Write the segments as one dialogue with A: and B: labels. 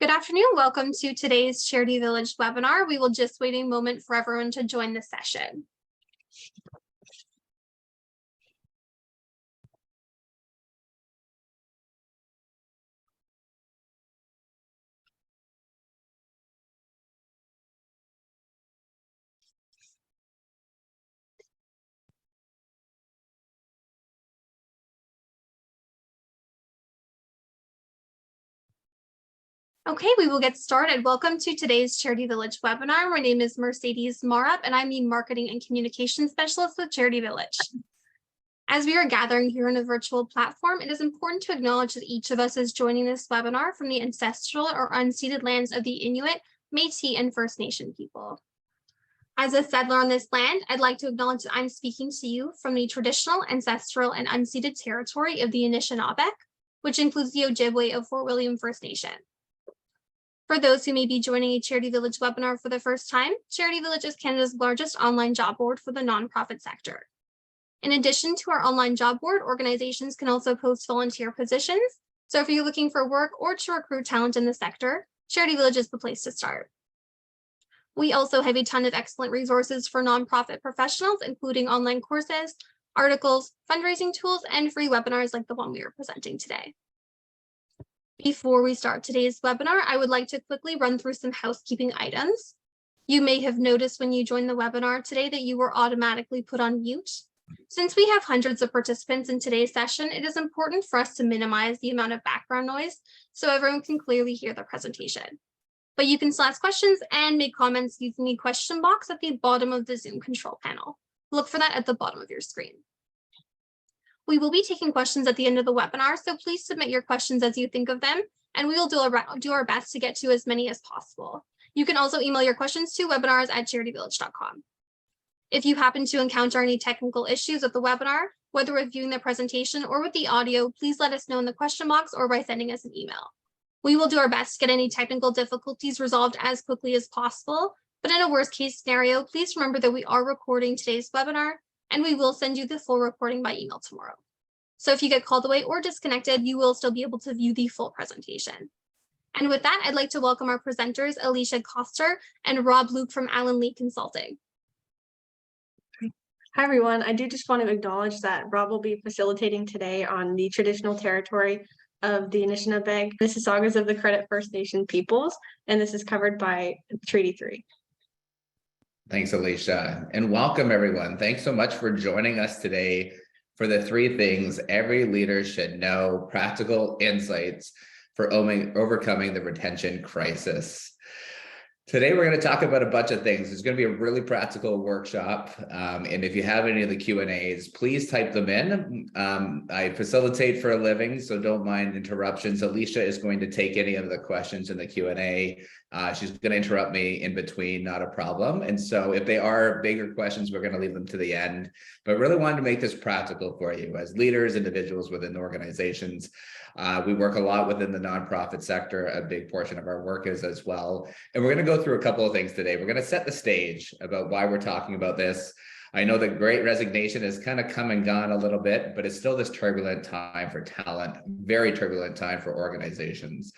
A: Good afternoon. Welcome to today's Charity Village webinar. We will just wait a moment for everyone to join the session. Okay, we will get started. Welcome to today's Charity Village webinar. My name is Mercedes Marup, and I'm the Marketing and Communications Specialist with Charity Village. As we are gathering here on a virtual platform, it is important to acknowledge that each of us is joining this webinar from the ancestral or unceded lands of the Inuit, Métis, and First Nation people. As a settler on this land, I'd like to acknowledge that I'm speaking to you from the traditional, ancestral, and unceded territory of the Anishinaabe, which includes the Ojibwe of Fort William First Nation. For those who may be joining a Charity Village webinar for the first time, Charity Village is Canada's largest online job board for the nonprofit sector. In addition to our online job board, organizations can also post volunteer positions. So if you're looking for work or to recruit talent in the sector, Charity Village is the place to start. We also have a ton of excellent resources for nonprofit professionals, including online courses, articles, fundraising tools, and free webinars like the one we are presenting today. Before we start today's webinar, I would like to quickly run through some housekeeping items. You may have noticed when you joined the webinar today that you were automatically put on mute. Since we have hundreds of participants in today's session, it is important for us to minimize the amount of background noise so everyone can clearly hear the presentation. But you can still ask questions and make comments using the question box at the bottom of the Zoom control panel. Look for that at the bottom of your screen. We will be taking questions at the end of the webinar, so please submit your questions as you think of them, and we will do our best to get to as many as possible. You can also email your questions to webinars@charityvillage.com. If you happen to encounter any technical issues with the webinar, whether with viewing the presentation or with the audio, please let us know in the question box or by sending us an email. We will do our best to get any technical difficulties resolved as quickly as possible, but in a worst case scenario, please remember that we are recording today's webinar and we will send you the full recording by email tomorrow. So if you get called away or disconnected, you will still be able to view the full presentation. And with that, I'd like to welcome our presenters, Alicia Koster and Rob Luke from Allen Leigh Consulting.
B: Hi, everyone. I do just want to acknowledge that Rob will be facilitating today on the traditional territory of the Anishinaabe, Mississaugas of the Credit First Nation peoples, and this is covered by Treaty 3.
C: Thanks, Alicia, and welcome everyone. Thanks so much for joining us today for the 3 things every leader should know, practical insights for overcoming the retention crisis. Today, we're going to talk about a bunch of things. It's going to be a really practical workshop. And if you have any of the Q&As, please type them in. I facilitate for a living, so don't mind interruptions. Alicia is going to take any of the questions in the Q&A. She's going to interrupt me in between, not a problem. And so if they are bigger questions, we're going to leave them to the end. But really wanted to make this practical for you as leaders, individuals within organizations. We work a lot within the nonprofit sector. A big portion of our work is as well. And we're going to go through a couple of things today. We're going to set the stage about why we're talking about this. I know the Great Resignation has kind of come and gone a little bit, but it's still this turbulent time for talent, very turbulent time for organizations.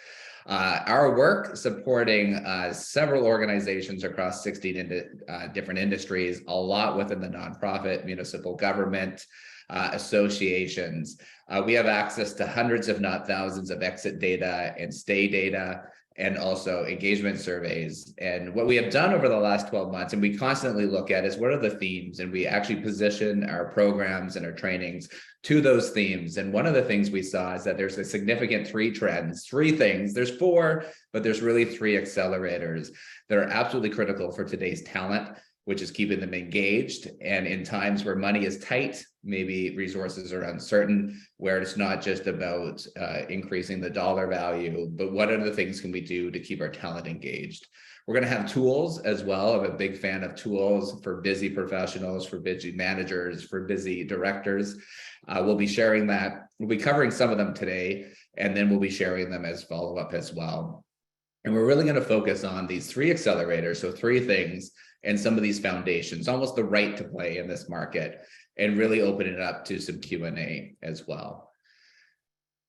C: Our work supporting several organizations across 16 different industries, a lot within the nonprofit, municipal government, associations. We have access to hundreds, if not thousands, of exit data and stay data, and also engagement surveys. And what we have done over the last 12 months, and we constantly look at, is what are the themes? And we actually position our programs and our trainings to those themes. And one of the things we saw is that there's a significant 3 trends, 3 things. There's 4, but there's really 3 accelerators that are absolutely critical for today's talent, which is keeping them engaged. And in times where money is tight, maybe resources are uncertain, where it's not just about increasing the dollar value, but what other things can we do to keep our talent engaged? We're going to have tools as well. I'm a big fan of tools for busy professionals, for busy managers, for busy directors. We'll be sharing that. We'll be covering some of them today, and then we'll be sharing them as follow-up as well. And we're really going to focus on these 3 accelerators, so 3 things, and some of these foundations, almost the right to play in this market, and really open it up to some Q&A as well.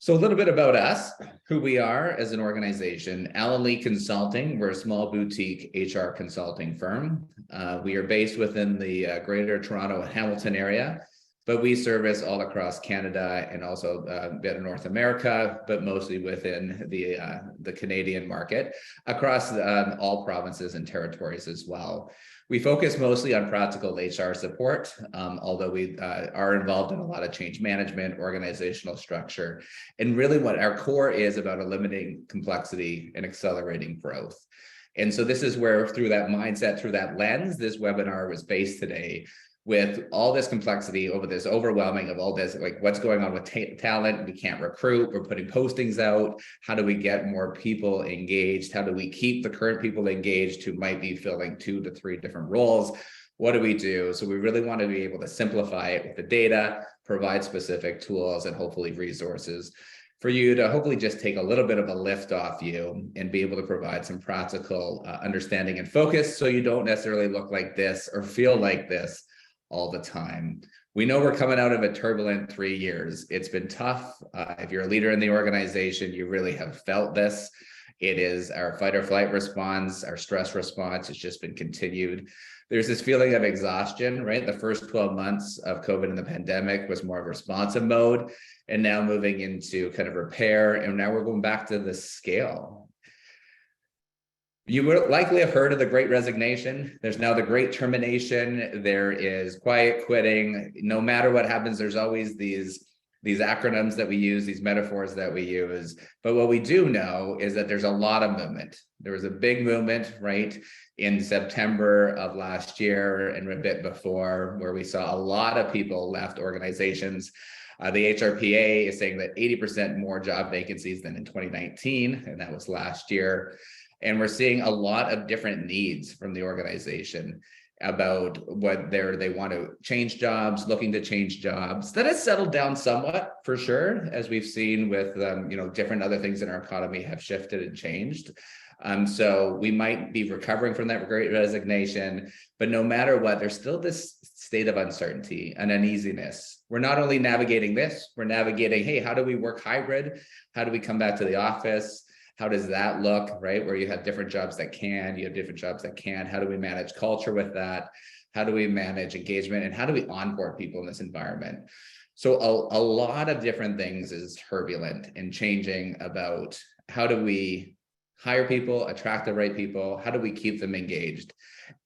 C: So a little bit about us, who we are as an organization. Allen Leigh Consulting, we're a small boutique HR consulting firm. We are based within the Greater Toronto and Hamilton area, but we service all across Canada and also a bit of North America, but mostly within the Canadian market, across all provinces and territories as well. We focus mostly on practical HR support, although we are involved in a lot of change management, organizational structure, and really what our core is about eliminating complexity and accelerating growth. And so this is where, through that mindset, through that lens, this webinar was based today, with all this complexity over this overwhelming of all this, like what's going on with talent. We can't recruit, we're putting postings out. How do we get more people engaged? How do we keep the current people engaged who might be filling 2 to 3 different roles? What do we do? So we really want to be able to simplify it with the data, provide specific tools and hopefully resources for you to hopefully just take a little bit of a lift off you and be able to provide some practical understanding and focus, so you don't necessarily look like this or feel like this all the time. We know we're coming out of a turbulent 3 years. It's been tough. If you're a leader in the organization, you really have felt this. It is our fight or flight response, our stress response has just been continued. There's this feeling of exhaustion, right? The first 12 months of COVID and the pandemic was more of responsive mode, and now moving into kind of repair. And now we're going back to the scale. You would likely have heard of the Great Resignation. There's now the Great Termination. There is quiet quitting. No matter what happens, there's always these acronyms that we use, these metaphors that we use. But what we do know is that there's a lot of movement. There was a big movement, right, in September of last year and a bit before, where we saw a lot of people left organizations. The HRPA is saying that 80% more job vacancies than in 2019, and that was last year. And we're seeing a lot of different needs from the organization about what they want to change jobs, looking to change jobs. That has settled down somewhat, for sure, as we've seen with different other things in our economy have shifted and changed. So we might be recovering from that Great Resignation, but no matter what, there's still this state of uncertainty and uneasiness. We're not only navigating this, we're navigating, hey, how do we work hybrid? How do we come back to the office? How does that look, right? Where you have different jobs that can, you have different jobs that can't. How do we manage culture with that? How do we manage engagement? And how do we onboard people in this environment? So a lot of different things is turbulent and changing about how do we hire people, attract the right people? How do we keep them engaged?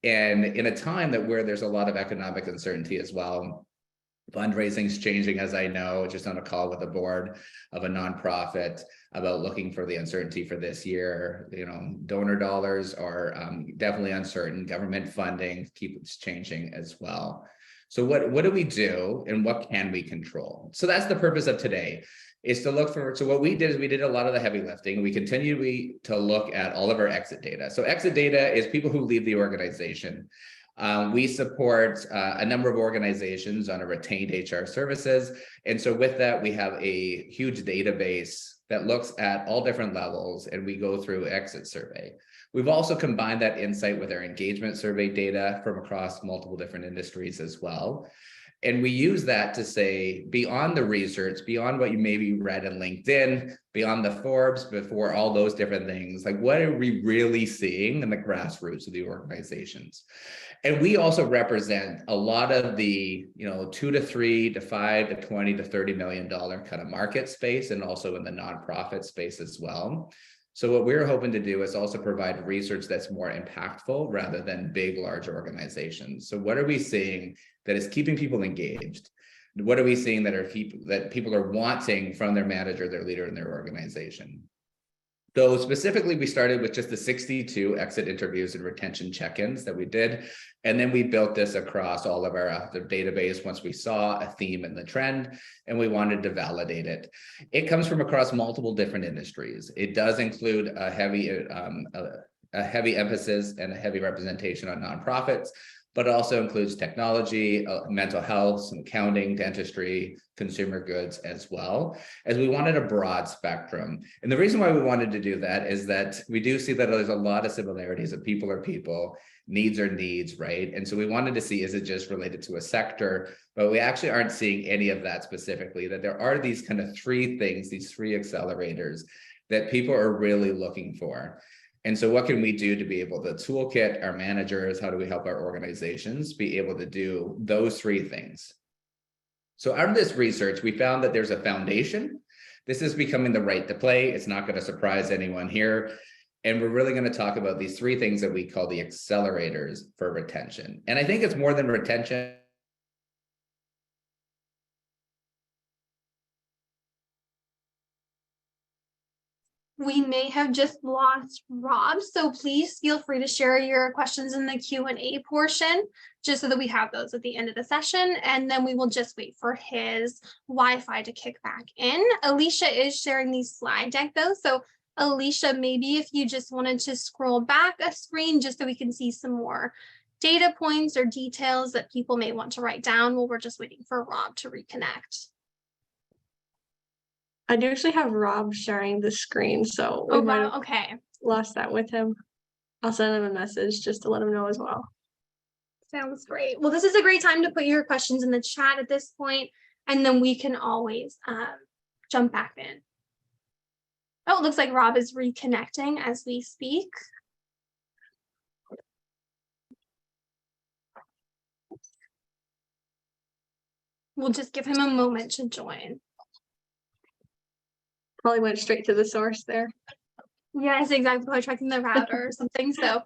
C: And in a time where there's a lot of economic uncertainty as well, fundraising's changing, as I know, just on a call with a board of a nonprofit about looking for the uncertainty for this year. Donor dollars are definitely uncertain. Government funding keeps changing as well. So what do we do and what can we control? So that's the purpose of today, is to look for, so what we did is we did a lot of the heavy lifting. We continue to look at all of our exit data. So exit data is people who leave the organization. We support a number of organizations on a retained HR services. And so with that, we have a huge database that looks at all different levels, and we go through exit survey. We've also combined that insight with our engagement survey data from across multiple different industries as well. And we use that to say, beyond the research, beyond what you maybe read in LinkedIn, beyond the Forbes, before all those different things, like what are we really seeing in the grassroots of the organizations? And we also represent a lot of the, 2 to 3 to 5 to 20 to $30 million kind of market space, and also in the nonprofit space as well. So what we're hoping to do is also provide research that's more impactful rather than big, large organizations. So what are we seeing that is keeping people engaged? What are we seeing that people are wanting from their manager, their leader in their organization? So specifically, we started with just the 62 exit interviews and retention check-ins that we did. And then we built this across all of our database once we saw a theme in the trend, and we wanted to validate it. It comes from across multiple different industries. It does include a heavy emphasis and a heavy representation on nonprofits, but also includes technology, mental health, some accounting, dentistry, consumer goods as well, as we wanted a broad spectrum. And the reason why we wanted to do that is that we do see that there's a lot of similarities of people are people. needs are needs, right? And so we wanted to see, is it just related to a sector? But we actually aren't seeing any of that specifically, that there are these kind of three things, these three accelerators that people are really looking for. And so what can we do to be able to toolkit our managers? How do we help our organizations be able to do those three things? So out of this research, we found that there's a foundation. This is becoming the right to play. It's not going to surprise anyone here. And we're really going to talk about these three things that we call the accelerators for retention. And I think it's more than retention.
A: We may have just lost Rob, so please feel free to share your questions in the Q&A portion, just so that we have those at the end of the session, and then we will just wait for his Wi-Fi to kick back in. Alicia is sharing the slide deck though, so Alicia, maybe if you just wanted to scroll back a screen just so we can see some more data points or details that people may want to write down while we're just waiting for Rob to reconnect.
B: I do actually have Rob sharing the screen, so we
A: Oh,
B: might
A: wow,
B: have
A: okay.
B: lost that with him. I'll send him a message just to let him know as well.
A: Sounds great. Well, this is a great time to put your questions in the chat at this point, and then we can always jump back in. Oh, it looks like Rob is reconnecting as we speak. We'll just give him a moment to join.
B: Probably went straight to the source there.
A: Yes, exactly. Probably checking the router or something. So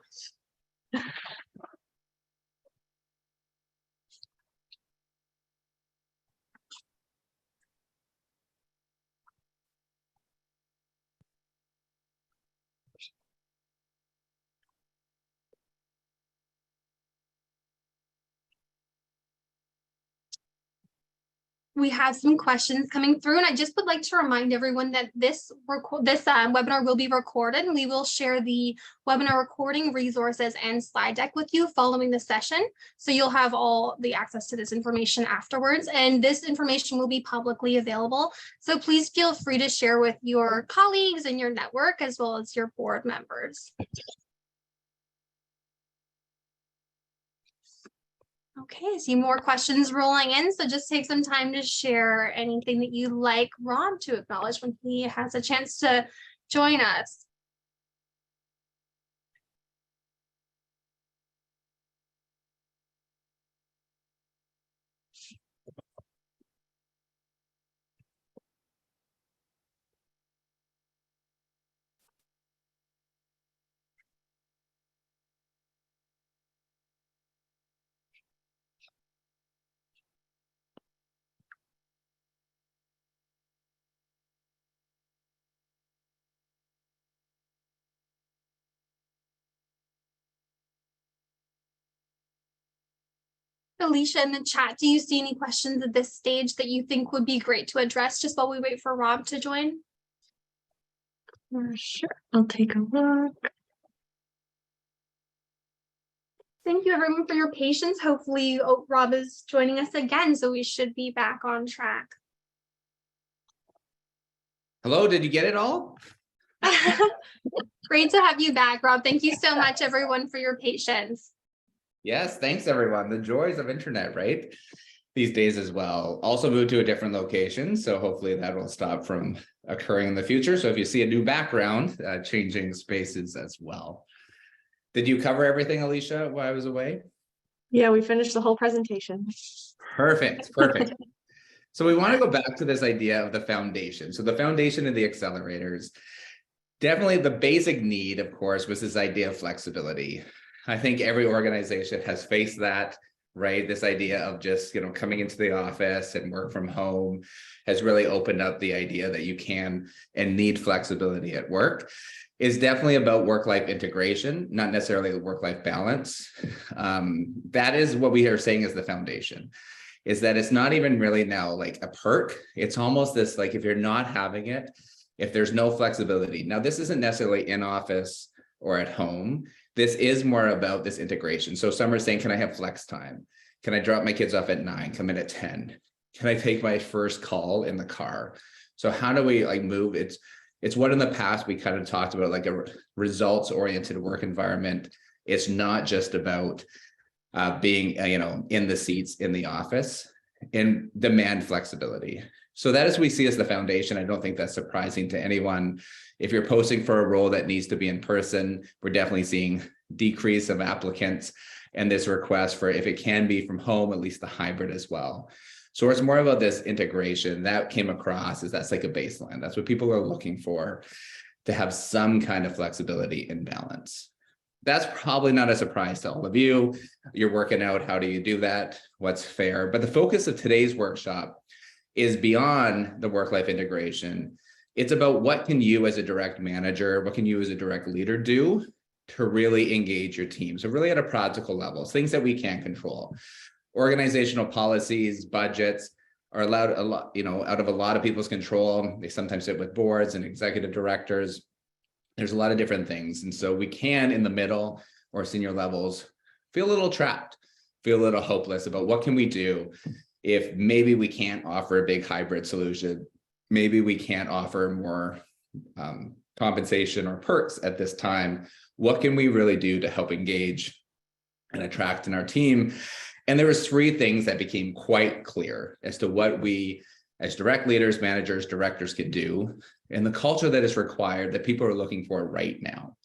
A: we have some questions coming through, and I just would like to remind everyone that this webinar will be recorded, and we will share the webinar recording, resources, and slide deck with you following the session. So you'll have all the access to this information afterwards, and this information will be publicly available. So please feel free to share with your colleagues and your network, as well as your board members. Okay, I see more questions rolling in, so just take some time to share anything that you'd like Rob to acknowledge when he has a chance to join us. Alicia, in the chat, do you see any questions at this stage that you think would be great to address just while we wait for Rob to join?
B: Sure, I'll take a look.
A: Thank you everyone for your patience. Hopefully Rob is joining us again, so we should be back on track.
C: Hello, did you get it all?
A: Great to have you back, Rob. Thank you so much, everyone, for your patience.
C: Yes, thanks everyone. The joys of internet, right? These days as well. Also moved to a different location, so hopefully that will stop from occurring in the future. So if you see a new background, changing spaces as well. Did you cover everything, Alicia, while I was away?
B: Yeah, we finished the whole presentation.
C: Perfect, perfect. So we want to go back to this idea of the foundation. So the foundation of the accelerators, definitely the basic need, of course, was this idea of flexibility. I think every organization has faced that, right? This idea of just, coming into the office and work from home has really opened up the idea that you can and need flexibility at work. Is definitely about work-life integration, not necessarily the work-life balance. That is what we are saying is the foundation, is that it's not even really now like a perk. It's almost this, like, if you're not having it, if there's no flexibility. Now, this isn't necessarily in office or at home. This is more about this integration. So some are saying, can I have flex time? Can I drop my kids off at 9, come in at 10? Can I take my first call in the car? So how do we move? It's what in the past we kind of talked about, like a results-oriented work environment. It's not just about being, in the seats in the office, and demand flexibility. So that is we see as the foundation. I don't think that's surprising to anyone. If you're posting for a role that needs to be in person, we're definitely seeing decrease of applicants and this request for, if it can be from home, at least the hybrid as well. So it's more about this integration that came across as that's like a baseline. That's what people are looking for, to have some kind of flexibility and balance. That's probably not a surprise to all of you. You're working out, how do you do that? What's fair? But the focus of today's workshop is beyond the work-life integration. It's about what can you as a direct manager, what can you as a direct leader do to really engage your team? So really at a practical level, things that we can't control. Organizational policies, budgets are allowed a lot, out of a lot of people's control. They sometimes sit with boards and executive directors. There's a lot of different things. And so we can, in the middle or senior levels, feel a little trapped, feel a little hopeless about what can we do if maybe we can't offer a big hybrid solution. Maybe we can't offer more compensation or perks at this time. What can we really do to help engage and attract in our team? And there was 3 things that became quite clear as to what we as direct leaders, managers, directors could do, and the culture that is required that people are looking for right now.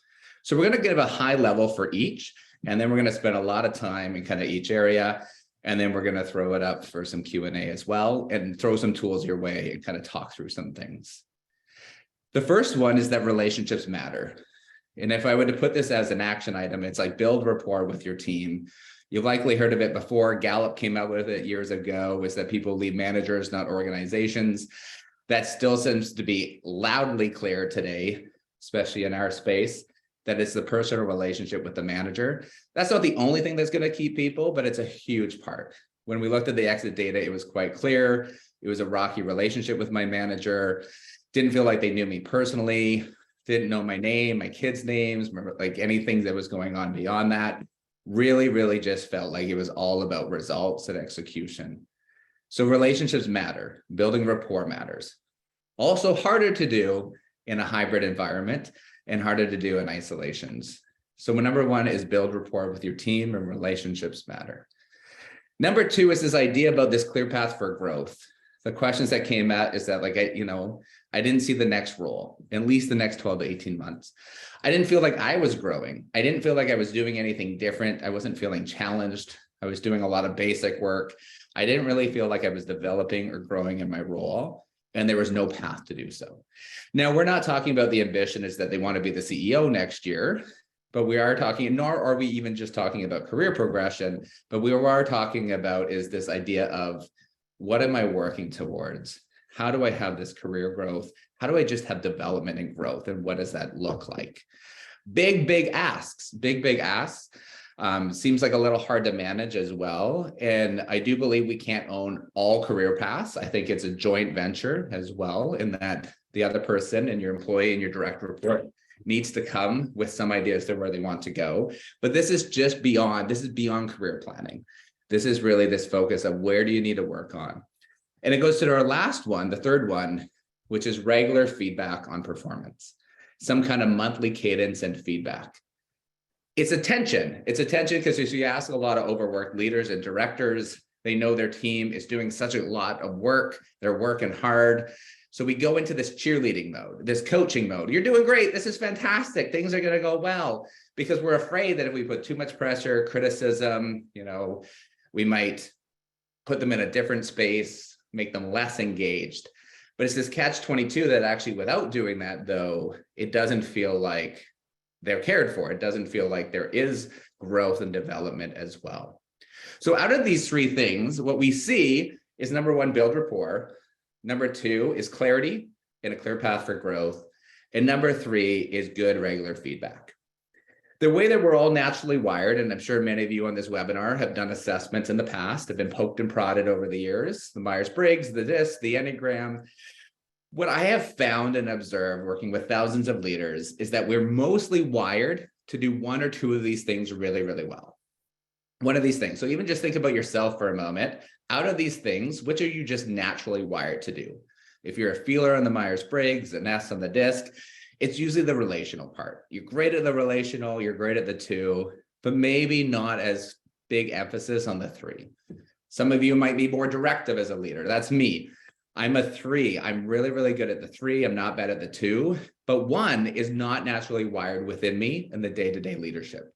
C: So we're going to give a high level for each, and then we're going to spend a lot of time in kind of each area. And then we're going to throw it up for some Q&A as well, and throw some tools your way and kind of talk through some things. The first one is that relationships matter. And if I were to put this as an action item, it's like build rapport with your team. You've likely heard of it before. Gallup came out with it years ago, was that people lead managers, not organizations. That still seems to be loudly clear today, especially in our space, that it's the personal relationship with the manager. That's not the only thing that's going to keep people, but it's a huge part. When we looked at the exit data, it was quite clear. It was a rocky relationship with my manager. Didn't feel like they knew me personally, didn't know my name, my kids' names, like anything that was going on beyond that. Really, really just felt like it was all about results and execution. So relationships matter. Building rapport matters. Also harder to do in a hybrid environment and harder to do in isolations. So number 1 is build rapport with your team, and relationships matter. Number 2 is this idea about this clear path for growth. The questions that came out is that I didn't see the next role, at least the next 12 to 18 months. I didn't feel like I was growing. I didn't feel like I was doing anything different. I wasn't feeling challenged. I was doing a lot of basic work. I didn't really feel like I was developing or growing in my role, and there was no path to do so. Now, we're not talking about the ambition is that they want to be the CEO next year, but we are talking, nor are we even just talking about career progression, but we are talking about is this idea of what am I working towards? How do I have this career growth? How do I just have development and growth? And what does that look like? Big asks, big asks. Seems like a little hard to manage as well. And I do believe we can't own all career paths. I think it's a joint venture as well, in that the other person and your employee and your direct report needs to come with some ideas to where they want to go. But this is beyond career planning. This is really this focus of where do you need to work on? And it goes to our last one, the third one, which is regular feedback on performance, some kind of monthly cadence and feedback. It's attention. It's attention because if you ask a lot of overworked leaders and directors, they know their team is doing such a lot of work. They're working hard. So we go into this cheerleading mode, this coaching mode. You're doing great. This is fantastic. Things are going to go well, because we're afraid that if we put too much pressure, criticism, we might put them in a different space, make them less engaged. But it's this catch-22 that actually, without doing that, though, it doesn't feel like they're cared for. It doesn't feel like there is growth and development as well. So out of these 3 things, what we see is number 1, build rapport. Number 2 is clarity and a clear path for growth. And number 3 is good regular feedback. The way that we're all naturally wired, and I'm sure many of you on this webinar have done assessments in the past, have been poked and prodded over the years, the Myers-Briggs, the DISC, the Enneagram. What I have found and observed working with thousands of leaders is that we're mostly wired to do 1 or 2 of these things really, really well. One of these things. So even just think about yourself for a moment. Out of these things, which are you just naturally wired to do? If you're a feeler on the Myers-Briggs, an S on the DISC, it's usually the relational part. You're great at the relational, you're great at the 2. but maybe not as big emphasis on the 3. Some of you might be more directive as a leader. That's me. I'm a 3. I'm really, really good at the 3. I'm not bad at the 2, but 1 is not naturally wired within me in the day-to-day leadership.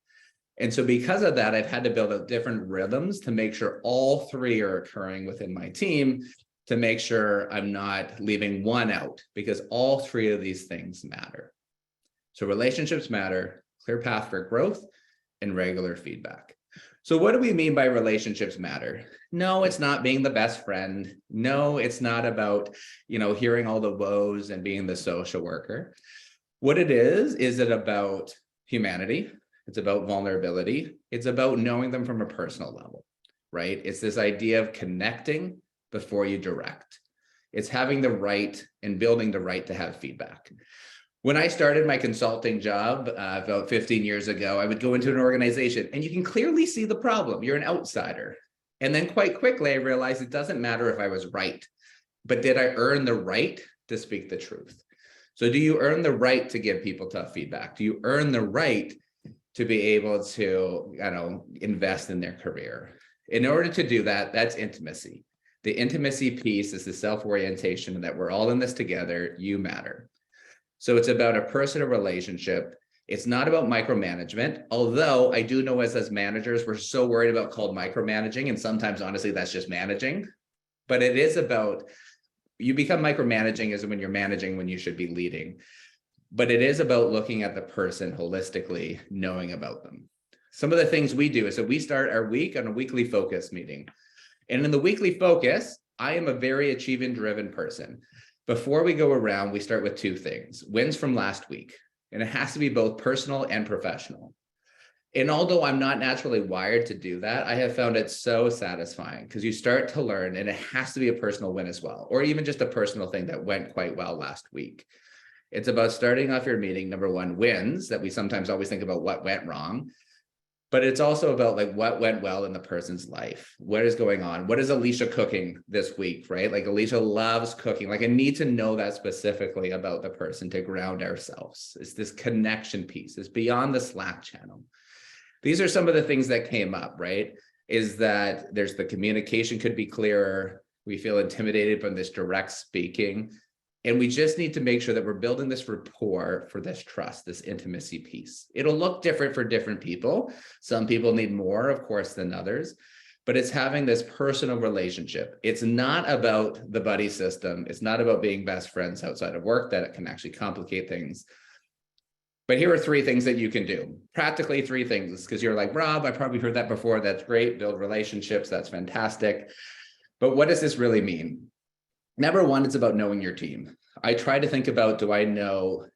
C: And so because of that, I've had to build up different rhythms to make sure all 3 are occurring within my team, to make sure I'm not leaving 1 out, because all 3 of these things matter. So relationships matter, clear path for growth, and regular feedback. So what do we mean by relationships matter? No, it's not being the best friend. No, it's not about, hearing all the woes and being the social worker. What it is it about humanity? It's about vulnerability. It's about knowing them from a personal level, right? It's this idea of connecting before you direct. It's having the right and building the right to have feedback. When I started my consulting job about 15 years ago, I would go into an organization and you can clearly see the problem. You're an outsider. And then quite quickly, I realized it doesn't matter if I was right, but did I earn the right to speak the truth? So do you earn the right to give people tough feedback? Do you earn the right to be able to, invest in their career? In order to do that, that's intimacy. The intimacy piece is the self-orientation that we're all in this together. You matter. So it's about a personal relationship. It's not about micromanagement, although I do know as managers, we're so worried about called micromanaging. And sometimes, honestly, that's just managing. But it is about, you become micromanaging is when you're managing when you should be leading. But it is about looking at the person holistically, knowing about them. Some of the things we do is that we start our week on a weekly focus meeting. And in the weekly focus, I am a very achievement-driven person. Before we go around, we start with 2 things: wins from last week. And it has to be both personal and professional. And although I'm not naturally wired to do that, I have found it so satisfying because you start to learn, and it has to be a personal win as well, or even just a personal thing that went quite well last week. It's about starting off your meeting, number 1, wins, that we sometimes always think about what went wrong. But it's also about like what went well in the person's life. What is going on? What is Alicia cooking this week, right? Like Alicia loves cooking. Like I need to know that specifically about the person to ground ourselves. It's this connection piece. It's beyond the Slack channel. These are some of the things that came up, right? Is that there's the communication could be clearer. We feel intimidated from this direct speaking. And we just need to make sure that we're building this rapport for this trust, this intimacy piece. It'll look different for different people. Some people need more, of course, than others, but it's having this personal relationship. It's not about the buddy system. It's not about being best friends outside of work, that it can actually complicate things. But here are 3 things that you can do. Practically 3 things, because you're like, Rob, I probably heard that before. That's great. Build relationships. That's fantastic. But what does this really mean? Number 1, it's about knowing your team. I try to think about, do I know,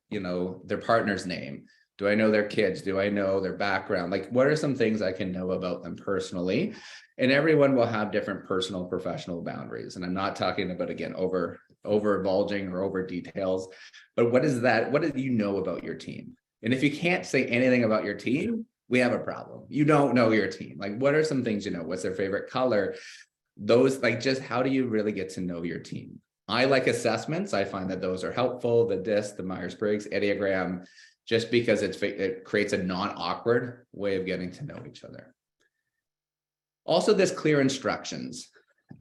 C: their partner's name? Do I know their kids? Do I know their background? Like, what are some things I can know about them personally? And everyone will have different personal, professional boundaries. And I'm not talking about, again, over divulging or over details, but what is that? What do you know about your team? And if you can't say anything about your team, we have a problem. You don't know your team. Like, what are some things, what's their favorite color? Those, like, just how do you really get to know your team? I like assessments. I find that those are helpful. The DISC, the Myers-Briggs, Enneagram, just because it creates a non-awkward way of getting to know each other. Also, this clear instructions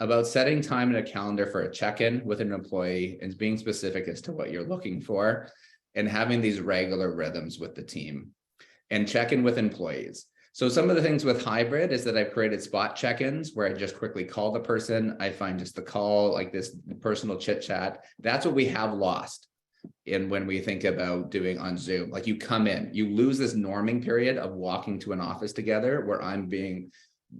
C: about setting time in a calendar for a check-in with an employee and being specific as to what you're looking for, and having these regular rhythms with the team and check in with employees. So some of the things with hybrid is that I've created spot check-ins where I just quickly call the person. I find just the call, like this personal chit chat, that's what we have lost in when we think about doing on Zoom. Like you come in, you lose this norming period of walking to an office together where I'm being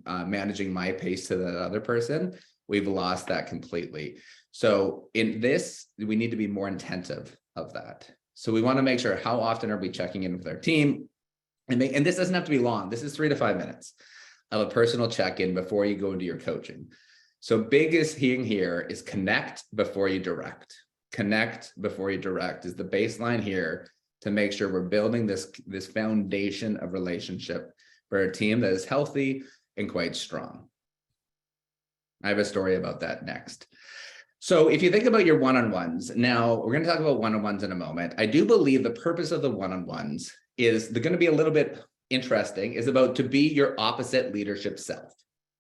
C: managing my pace to the other person. We've lost that completely. So in this, we need to be more intensive of that. So we want to make sure, how often are we checking in with our team? And this doesn't have to be long. This is 3 to 5 minutes of a personal check-in before you go into your coaching. So biggest thing here is connect before you direct. Connect before you direct is the baseline here to make sure we're building this foundation of relationship for a team that is healthy and quite strong. I have a story about that next. So if you think about your one-on-ones, now we're going to talk about one-on-ones in a moment. I do believe the purpose of the one-on-ones is they're going to be a little bit interesting, is about to be your opposite leadership self.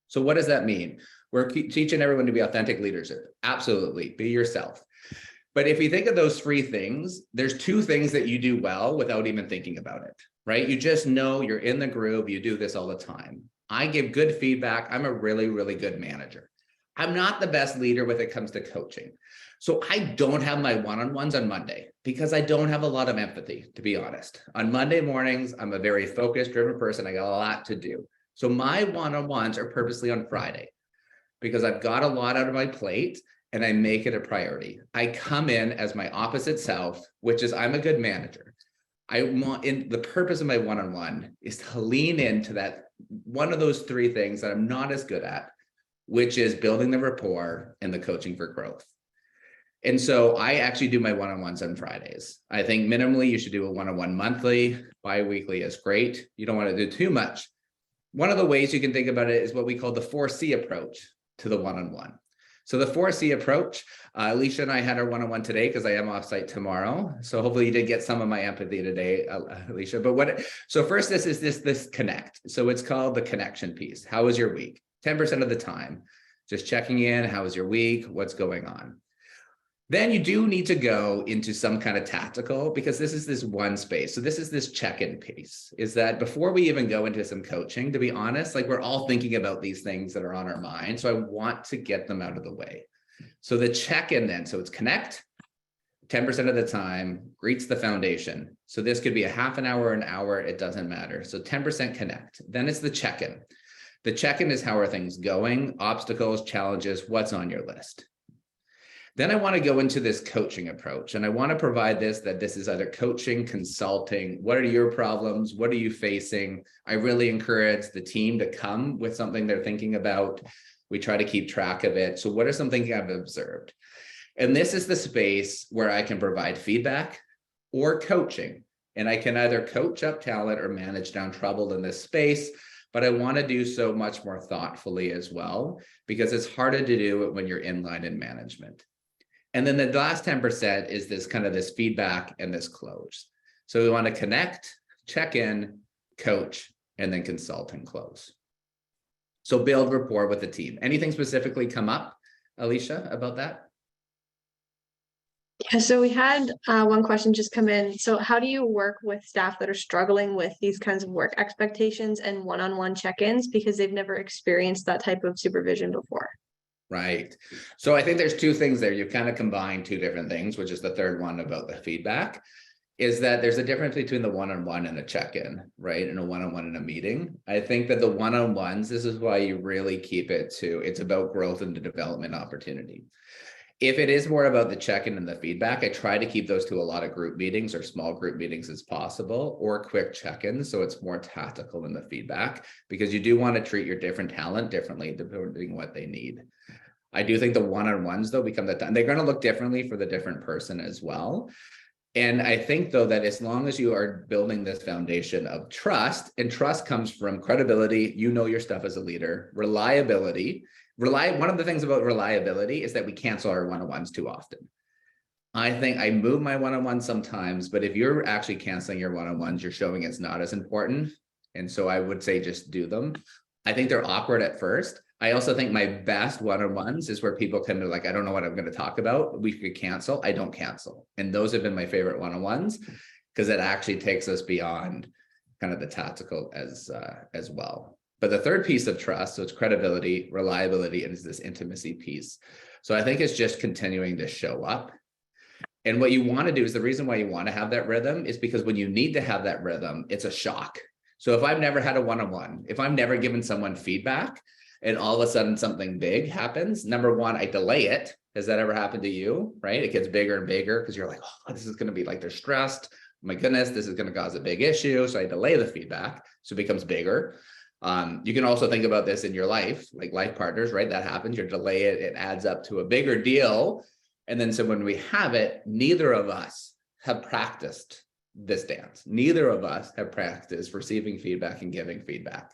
C: So what does that mean? We're teaching everyone to be authentic leadership. Absolutely, be yourself. But if you think of those three things, there's two things that you do well without even thinking about it, right? You just know you're in the groove, you do this all the time. I give good feedback. I'm a really, really good manager. I'm not the best leader when it comes to coaching. So I don't have my one-on-ones on Monday because I don't have a lot of empathy, to be honest. On Monday mornings, I'm a very focused, driven person. I got a lot to do. So my one-on-ones are purposely on Friday because I've got a lot out of my plate and I make it a priority. I come in as my opposite self, which is I'm a good manager. I want in the purpose of my one-on-one is to lean into that one of those three things that I'm not as good at, which is building the rapport and the coaching for growth. And so I actually do my one-on-ones on Fridays. I think minimally you should do a one-on-one monthly, bi-weekly is great. You don't want to do too much. One of the ways you can think about it is what we call the 4C approach to the one-on-one. So the 4C approach, Alicia and I had our one-on-one today because I am offsite tomorrow. So hopefully you did get some of my empathy today, Alicia. But so first this is this connect. So it's called the connection piece. How was your week? 10% of the time, just checking in. How was your week? What's going on? Then you do need to go into some kind of tactical because this is this one space. So this is this check-in piece is that before we even go into some coaching, to be honest, like we're all thinking about these things that are on our mind. So I want to get them out of the way. So the check-in then, so it's connect 10% of the time, greets the foundation. So this could be a half an hour, an hour, it doesn't matter. So 10% connect. Then it's the check-in. The check-in is how are things going, obstacles, challenges, what's on your list. Then I want to go into this coaching approach and I want to provide that this is either coaching, consulting. What are your problems? What are you facing? I really encourage the team to come with something they're thinking about. We try to keep track of it. So what are some things I've observed? And this is the space where I can provide feedback or coaching. And I can either coach up talent or manage down trouble in this space. But I want to do so much more thoughtfully as well, because it's harder to do it when you're in line in management. And then the last 10% is this kind of this feedback and this close. So we want to connect, check in, coach, and then consult and close. So build rapport with the team. Anything specifically come up, Alicia, about that?
B: Yeah, so we had one question just come in. So how do you work with staff that are struggling with these kinds of work expectations and one-on-one check-ins because they've never experienced that type of supervision before?
C: Right. So I think there's two things there. You've kind of combined two different things, which is the third one about the feedback, is that there's a difference between the one-on-one and a check-in, right? And a one-on-one in a meeting. I think that the one-on-ones, this is why you really keep it to, it's about growth and the development opportunity. If it is more about the check-in and the feedback, I try to keep those to a lot of group meetings or small group meetings as possible, or quick check-ins. So it's more tactical in the feedback, because you do want to treat your different talent differently depending on what they need. I do think the one-on-ones though become they're going to look differently for the different person as well. And I think though that as long as you are building this foundation of trust, and trust comes from credibility, you know your stuff as a leader, reliability. One of the things about reliability is that we cancel our one-on-ones too often. I think I move my one-on-ones sometimes, but if you're actually canceling your one-on-ones, you're showing it's not as important. And so I would say just do them. I think they're awkward at first. I also think my best one-on-ones is where people can be like, I don't know what I'm going to talk about. We could cancel. I don't cancel. And those have been my favorite one-on-ones because it actually takes us beyond kind of the tactical as well. But the third piece of trust, so it's credibility, reliability, and it's this intimacy piece. So I think it's just continuing to show up. And what you want to do is the reason why you want to have that rhythm is because when you need to have that rhythm, it's a shock. So if I've never had a one-on-one, if I've never given someone feedback, and all of a sudden something big happens, number one, I delay it. Has that ever happened to you, right? It gets bigger and bigger because you're like, oh, this is going to be like they're stressed. Oh my goodness, this is going to cause a big issue. So I delay the feedback. So it becomes bigger. You can also think about this in your life, like life partners, right? That happens, you delay it, it adds up to a bigger deal. And then so when we have it, neither of us have practiced this dance. Neither of us have practiced receiving feedback and giving feedback.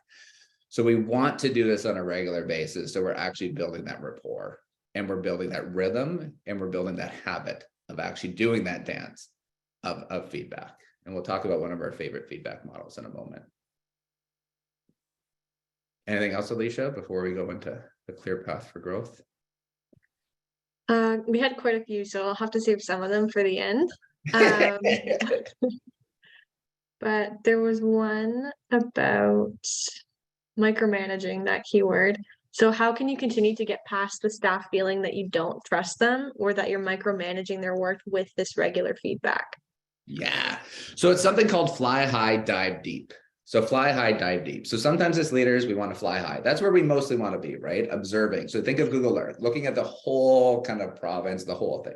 C: So we want to do this on a regular basis. So we're actually building that rapport and we're building that rhythm and we're building that habit of actually doing that dance of feedback. And we'll talk about one of our favorite feedback models in a moment. Anything else, Alicia, before we go into the clear path for growth?
B: We had quite a few, so I'll have to save some of them for the end. Um, but there was one about micromanaging, that keyword. So how can you continue to get past the staff feeling that you don't trust them or that you're micromanaging their work with this regular feedback?
C: Yeah. So it's something called fly high, dive deep. So fly high, dive deep. So sometimes as leaders, we want to fly high. That's where we mostly want to be, right? Observing. So think of Google Earth, looking at the whole kind of province, the whole thing.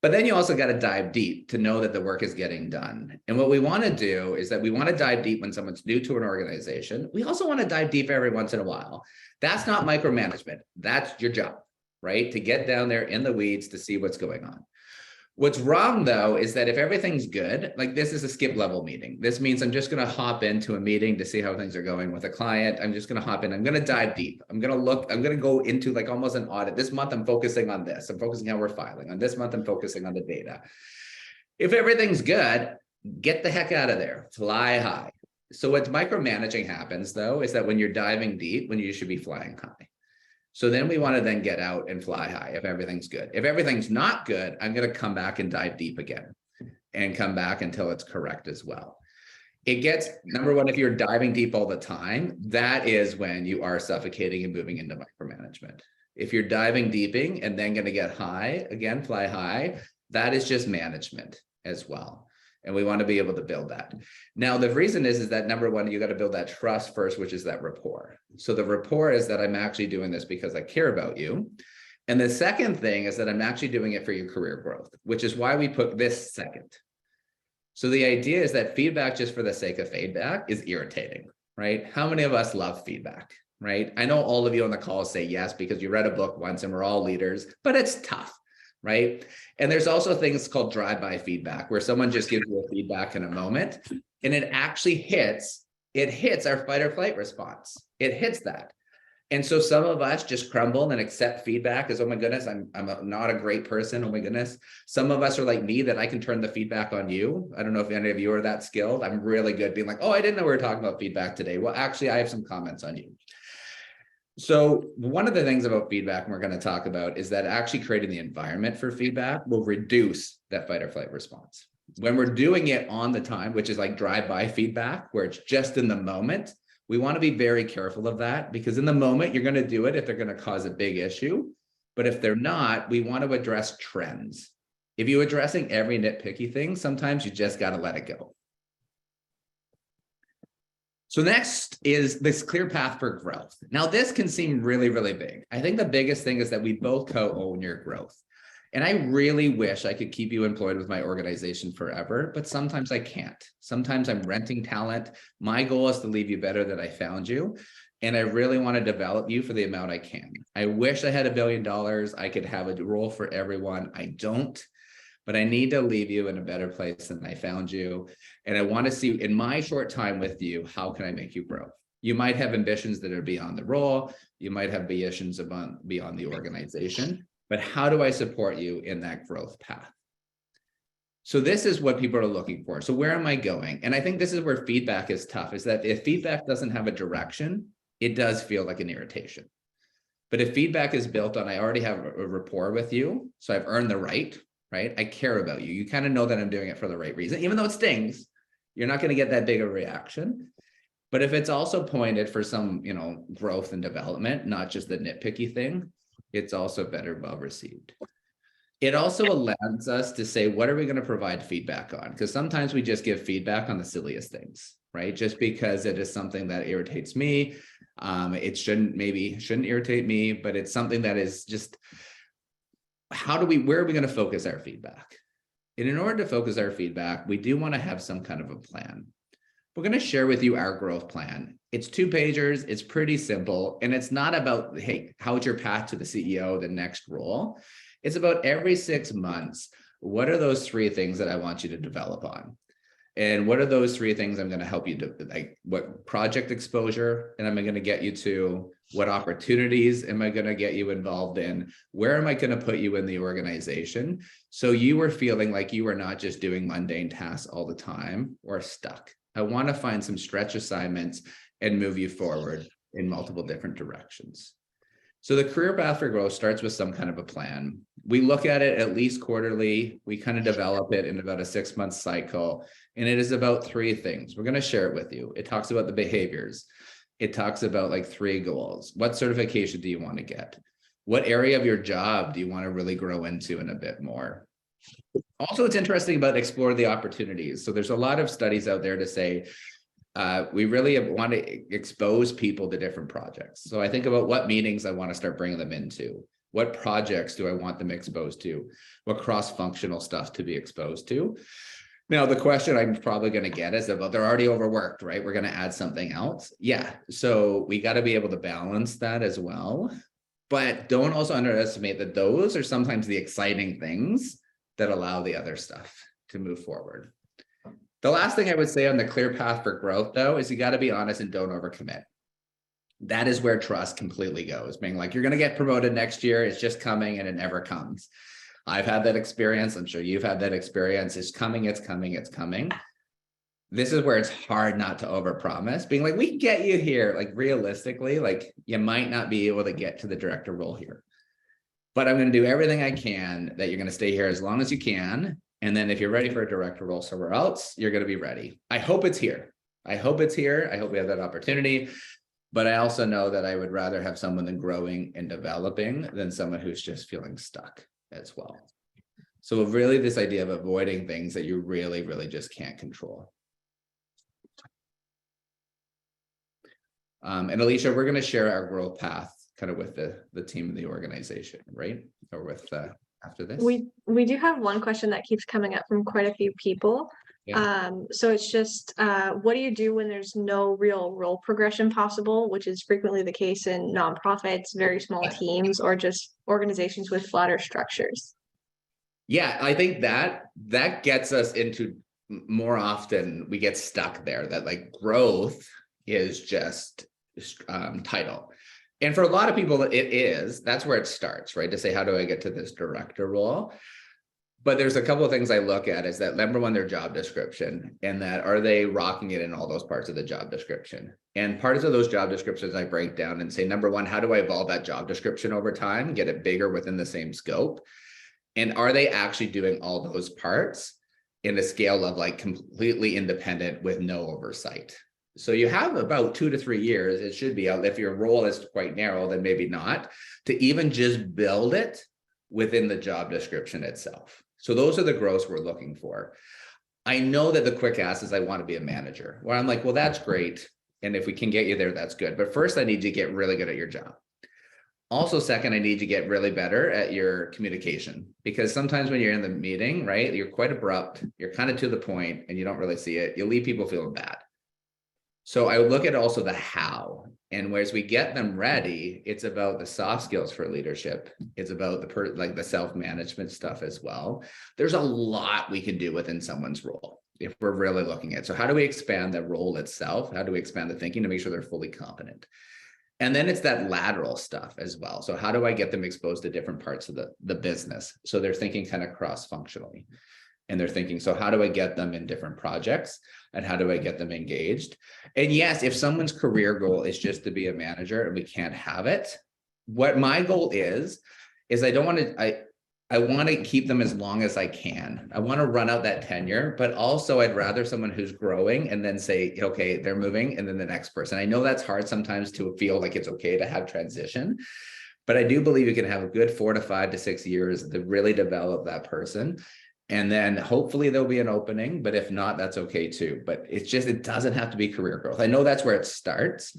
C: But then you also got to dive deep to know that the work is getting done. And what we want to do is that we want to dive deep when someone's new to an organization. We also want to dive deep every once in a while. That's not micromanagement. That's your job, right? To get down there in the weeds to see what's going on. What's wrong, though, is that if everything's good, like this is a skip level meeting. This means I'm just going to hop into a meeting to see how things are going with a client. I'm just going to hop in. I'm going to dive deep. I'm going to go into like almost an audit. This month, I'm focusing on this. I'm focusing how we're filing. On this month, I'm focusing on the data. If everything's good, get the heck out of there. Fly high. So what micromanaging happens, though, is that when you're diving deep, when you should be flying high. So then we want to then get out and fly high if everything's good. If everything's not good, I'm going to come back and dive deep again and come back until it's correct as well. It gets, number one, if you're diving deep all the time, that is when you are suffocating and moving into micromanagement. If you're diving deeping and then going to get high, again, fly high, that is just management as well. And we want to be able to build that. Now, the reason is that number one, you got to build that trust first, which is that rapport. So the rapport is that I'm actually doing this because I care about you. And the second thing is that I'm actually doing it for your career growth, which is why we put this second. So the idea is that feedback just for the sake of feedback is irritating, right? How many of us love feedback, right? I know all of you on the call say yes, because you read a book once and we're all leaders, but it's tough. Right. And there's also things called drive-by feedback, where someone just gives you a feedback in a moment and it actually hits our fight or flight response. It hits that. And so some of us just crumble and accept feedback as, oh my goodness, I'm not a great person. Oh my goodness. Some of us are like me, that I can turn the feedback on you. I don't know if any of you are that skilled. I'm really good being like, oh, I didn't know we were talking about feedback today. Well, actually, I have some comments on you. So one of the things about feedback we're going to talk about is that actually creating the environment for feedback will reduce that fight or flight response. When we're doing it on the time, which is like drive-by feedback, where it's just in the moment, we want to be very careful of that, because in the moment, you're going to do it if they're going to cause a big issue. But if they're not, we want to address trends. If you're addressing every nitpicky thing, sometimes you just got to let it go. So next is this clear path for growth. Now, this can seem really, really big. I think the biggest thing is that we both co-own your growth. And I really wish I could keep you employed with my organization forever, but sometimes I can't. Sometimes I'm renting talent. My goal is to leave you better than I found you. And I really want to develop you for the amount I can. I wish I had $1 billion. I could have a role for everyone. I don't. But I need to leave you in a better place than I found you. And I want to see, in my short time with you, how can I make you grow? You might have ambitions that are beyond the role. You might have ambitions beyond the organization. But how do I support you in that growth path? So this is what people are looking for. So where am I going? And I think this is where feedback is tough, is that if feedback doesn't have a direction, it does feel like an irritation. But if feedback is built on, I already have a rapport with you, so I've earned the right? I care about you. You kind of know that I'm doing it for the right reason, even though it stings. You're not going to get that big of a reaction. But if it's also pointed for some, growth and development, not just the nitpicky thing, it's also better well received. It also allows us to say, what are we going to provide feedback on? Because sometimes we just give feedback on the silliest things, right? Just because it is something that irritates me. It shouldn't irritate me, but it's something that is just, where are we going to focus our feedback? And in order to focus our feedback, we do want to have some kind of a plan. We're going to share with you our growth plan. It's 2-pagers. It's pretty simple. And it's not about, hey, how's your path to the CEO, the next role? It's about every 6 months, what are those 3 things that I want you to develop on? And what are those 3 things I'm going to help you do? Like, what project exposure and am I going to get you to? What opportunities am I going to get you involved in? Where am I going to put you in the organization? So you are feeling like you are not just doing mundane tasks all the time or stuck. I want to find some stretch assignments and move you forward. in multiple different directions. So the career path for growth starts with some kind of a plan. We look at it at least quarterly. We kind of develop it in about a 6-month cycle. And it is about 3 things. We're going to share it with you. It talks about the behaviors. It talks about like 3 goals. What certification do you want to get? What area of your job do you want to really grow into in a bit more? Also, it's interesting about explore the opportunities. So there's a lot of studies out there to say, we really want to expose people to different projects. So I think about what meetings I want to start bringing them into. What projects do I want them exposed to? What cross-functional stuff to be exposed to? Now, the question I'm probably going to get is about they're already overworked, right? We're going to add something else. Yeah. So we got to be able to balance that as well. But don't also underestimate that those are sometimes the exciting things that allow the other stuff to move forward. The last thing I would say on the clear path for growth, though, is you got to be honest and don't overcommit. That is where trust completely goes, being like, you're going to get promoted next year. It's just coming and it never comes. I've had that experience. I'm sure you've had that experience. It's coming, it's coming, it's coming. This is where it's hard not to overpromise, being like, we can get you here. Like realistically, like you might not be able to get to the director role here, but I'm going to do everything I can that you're going to stay here as long as you can. And then if you're ready for a director role somewhere else, you're going to be ready. I hope it's here. I hope it's here. I hope we have that opportunity. But I also know that I would rather have someone than growing and developing than someone who's just feeling stuck as well. So really this idea of avoiding things that you really, really just can't control. And Alicia, we're going to share our growth path kind of with the team of the organization, right? Or with after this.
B: We do have one question that keeps coming up from quite a few people.
C: Yeah.
B: So it's just, what do you do when there's no real role progression possible, which is frequently the case in nonprofits, very small teams, or just organizations with flatter structures?
C: Yeah, I think that gets us into more often we get stuck there, that like growth is just title. And for a lot of people, that's where it starts, right? To say, how do I get to this director role? But there's a couple of things I look at is that number one, their job description, and that are they rocking it in all those parts of the job description? And parts of those job descriptions I break down and say, number one, how do I evolve that job description over time, get it bigger within the same scope? And are they actually doing all those parts in a scale of like completely independent with no oversight? So you have about 2 to 3 years, it should be, if your role is quite narrow, then maybe not, to even just build it within the job description itself. So those are the growths we're looking for. I know that the quick ask is I want to be a manager, where I'm like, well, that's great. And if we can get you there, that's good. But first, I need you to get really good at your job. Also, second, I need you to get really better at your communication, because sometimes when you're in the meeting, right, you're quite abrupt, you're kind of to the point and you don't really see it. You leave people feeling bad. So I would look at also the how, and whereas we get them ready, it's about the soft skills for leadership. It's about the self-management stuff as well. There's a lot we can do within someone's role if we're really looking at. So how do we expand the role itself? How do we expand the thinking to make sure they're fully competent? And then it's that lateral stuff as well. So how do I get them exposed to different parts of the business? So they're thinking kind of cross-functionally. And they're thinking, so how do I get them in different projects? And how do I get them engaged? And yes, if someone's career goal is just to be a manager and we can't have it, what my goal is I don't want to, I want to keep them as long as I can. I want to run out that tenure, but also I'd rather someone who's growing and then say, okay, they're moving and then the next person. I know that's hard sometimes to feel like it's okay to have transition, but I do believe you can have a good 4 to 5 to 6 years to really develop that person. And then hopefully there'll be an opening, but if not, that's okay too. But it doesn't have to be career growth. I know that's where it starts,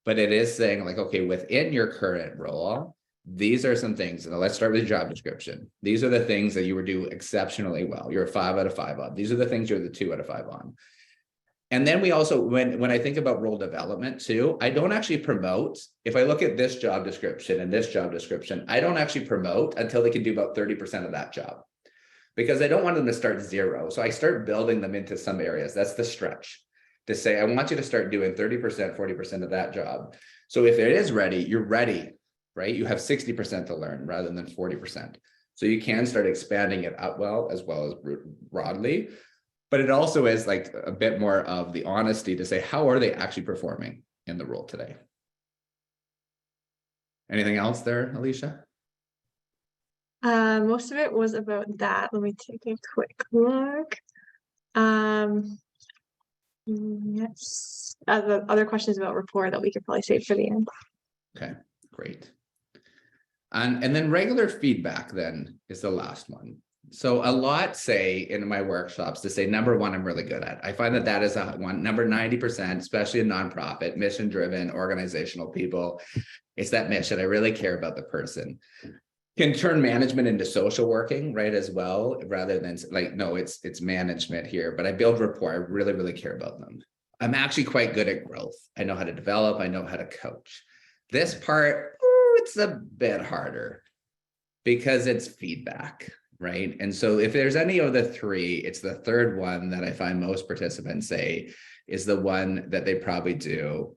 C: but it is saying like, okay, within your current role, these are some things. And let's start with your job description. These are the things that you would do exceptionally well. You're a 5 out of 5 on. These are the things you're the 2 out of 5 on. And then we also, when I think about role development too, I don't actually promote. If I look at this job description and this job description, I don't actually promote until they can do about 30% of that job, because I don't want them to start zero. So I start building them into some areas. That's the stretch, to say, I want you to start doing 30%, 40% of that job. So if it is ready, you're ready, right? You have 60% to learn rather than 40%. So you can start expanding it up as well as broadly. But it also is like a bit more of the honesty to say, how are they actually performing in the role today? Anything else there, Alicia?
B: Most of it was about that. Let me take a quick look. Yes. The other questions about rapport that we could probably save for the end.
C: Okay, great. And then regular feedback then is the last one. So a lot say in my workshops to say, number one, I'm really good at. I find that is a one. Number 90%, especially in nonprofit, mission-driven, organizational people, it's that mission. I really care about the person. Can turn management into social working, right, as well, rather than like, no, it's management here, but I build rapport. I really, really care about them. I'm actually quite good at growth. I know how to develop. I know how to coach. This part, it's a bit harder because it's feedback, right? And so if there's any of the three, it's the third one that I find most participants say is the one that they probably do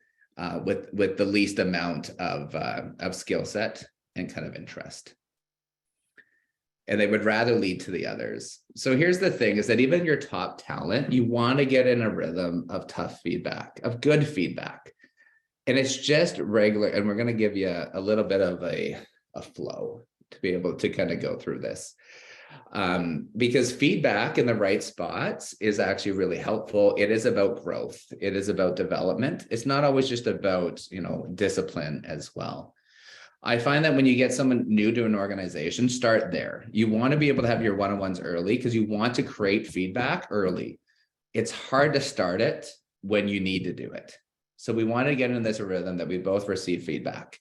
C: with the least amount of skill set and kind of interest. And they would rather lead to the others. So here's the thing is that even your top talent, you want to get in a rhythm of tough feedback, of good feedback. And it's just regular. And we're going to give you a little bit of a flow to be able to kind of go through this. Because feedback in the right spots is actually really helpful. It is about growth. It is about development. It's not always just about, discipline as well. I find that when you get someone new to an organization, start there. You want to be able to have your one-on-ones early because you want to create feedback early. It's hard to start it when you need to do it. So we want to get in this rhythm that we both receive feedback.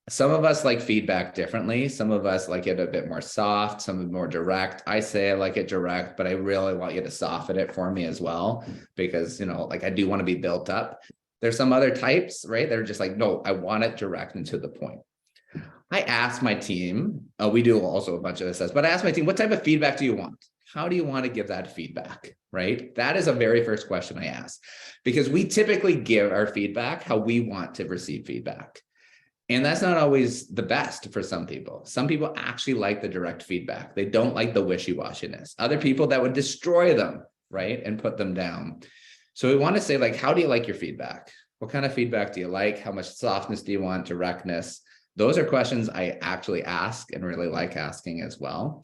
C: Some of us like feedback differently. Some of us like it a bit more soft, some more direct. I say I like it direct, but I really want you to soften it for me as well, because, I do want to be built up. There's some other types, right? They're just like, no, I want it direct and to the point. I asked my team, we do also a bunch of this, but I asked my team, what type of feedback do you want? How do you want to give that feedback, right? That is a very first question I ask, because we typically give our feedback how we want to receive feedback. And that's not always the best for some people. Some people actually like the direct feedback. They don't like the wishy-washiness. Other people that would destroy them, right? And put them down. So we want to say, like, how do you like your feedback? What kind of feedback do you like? How much softness do you want? Directness? Those are questions I actually ask and really like asking as well.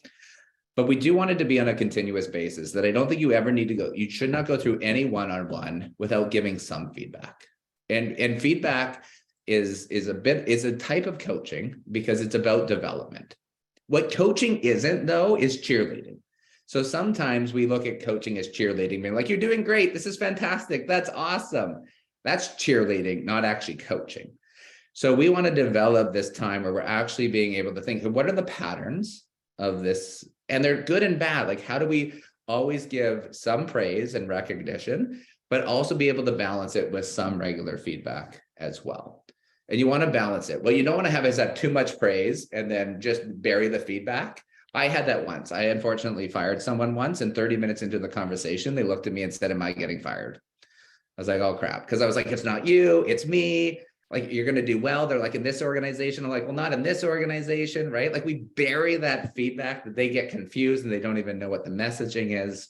C: But we do want it to be on a continuous basis, that I don't think you ever need to go. You should not go through any one-on-one without giving some feedback. And feedback is a type of coaching because it's about development. What coaching isn't, though, is cheerleading. So sometimes we look at coaching as cheerleading, being like, you're doing great. This is fantastic. That's awesome. That's cheerleading, not actually coaching. So we want to develop this time where we're actually being able to think, what are the patterns of this? And they're good and bad. Like, how do we always give some praise and recognition, but also be able to balance it with some regular feedback as well? And you want to balance it. What you don't want to have is that too much praise and then just bury the feedback. I had that once. I unfortunately fired someone once, and 30 minutes into the conversation, they looked at me and said, am I getting fired? I was like, oh crap. Because I was like, it's not you, it's me. Like, you're going to do well. They're like, in this organization. I'm like, well, not in this organization, right? Like, we bury that feedback that they get confused and they don't even know what the messaging is.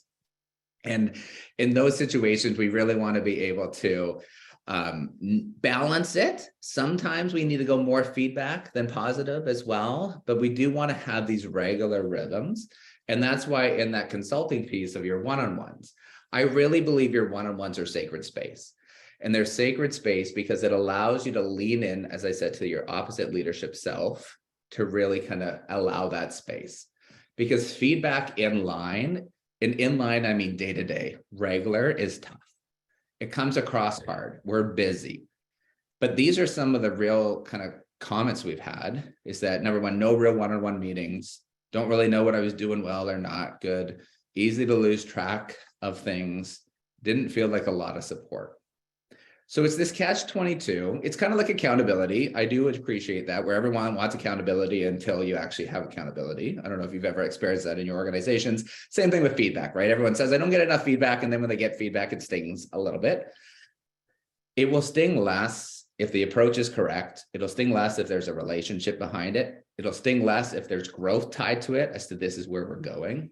C: And in those situations, we really want to be able to balance it. Sometimes we need to go more feedback than positive as well, but we do want to have these regular rhythms. And that's why in that consulting piece of your one-on-ones, I really believe your one-on-ones are sacred space. And they're sacred space because it allows you to lean in, as I said, to your opposite leadership self to really kind of allow that space. Because feedback in line, I mean day-to-day, regular, is tough. It comes across hard. We're busy. But these are some of the real kind of comments we've had, is that number one, no real one-on-one meetings, don't really know what I was doing well or not good, easy to lose track of things, didn't feel like a lot of support. So it's this catch-22. It's kind of like accountability. I do appreciate that, where everyone wants accountability until you actually have accountability. I don't know if you've ever experienced that in your organizations. Same thing with feedback, right? Everyone says, I don't get enough feedback. And then when they get feedback, it stings a little bit. It will sting less if the approach is correct. It'll sting less if there's a relationship behind it. It'll sting less if there's growth tied to it as to this is where we're going.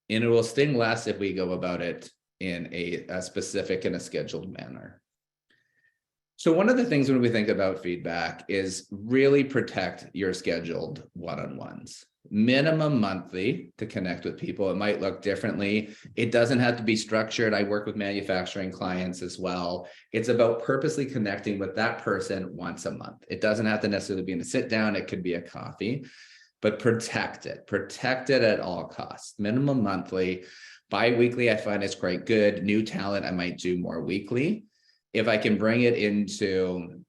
C: And it will sting less if we go about it in a specific and a scheduled manner. So one of the things when we think about feedback is really protect your scheduled one-on-ones. Minimum monthly to connect with people. It might look differently. It doesn't have to be structured. I work with manufacturing clients as well. It's about purposely connecting with that person once a month. It doesn't have to necessarily be in a sit down. It could be a coffee, but protect it. Protect it at all costs. Minimum monthly. Bi-weekly, I find it's quite good. New talent, I might do more weekly. If I can bring it into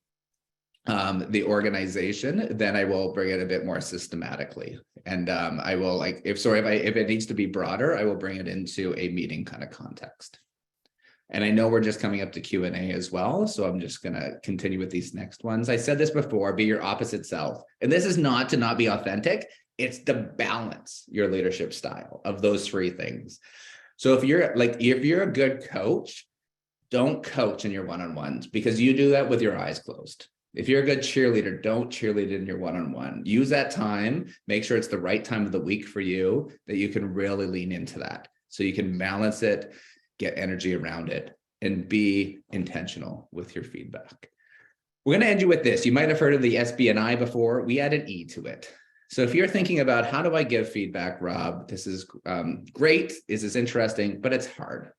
C: the organization, then I will bring it a bit more systematically. And I will if it needs to be broader, I will bring it into a meeting kind of context. And I know we're just coming up to Q&A as well. So I'm just going to continue with these next ones. I said this before, be your opposite self. And this is not to not be authentic. It's to balance your leadership style of those three things. So if you're a good coach, don't coach in your one-on-ones because you do that with your eyes closed. If you're a good cheerleader, don't cheerlead in your one-on-one. Use that time, make sure it's the right time of the week for you, that you can really lean into that. So you can balance it, get energy around it, and be intentional with your feedback. We're going to end you with this. You might have heard of the SB&I before. We add an E to it. So if you're thinking about how do I give feedback, Rob, this is great, this is interesting, but it's hard.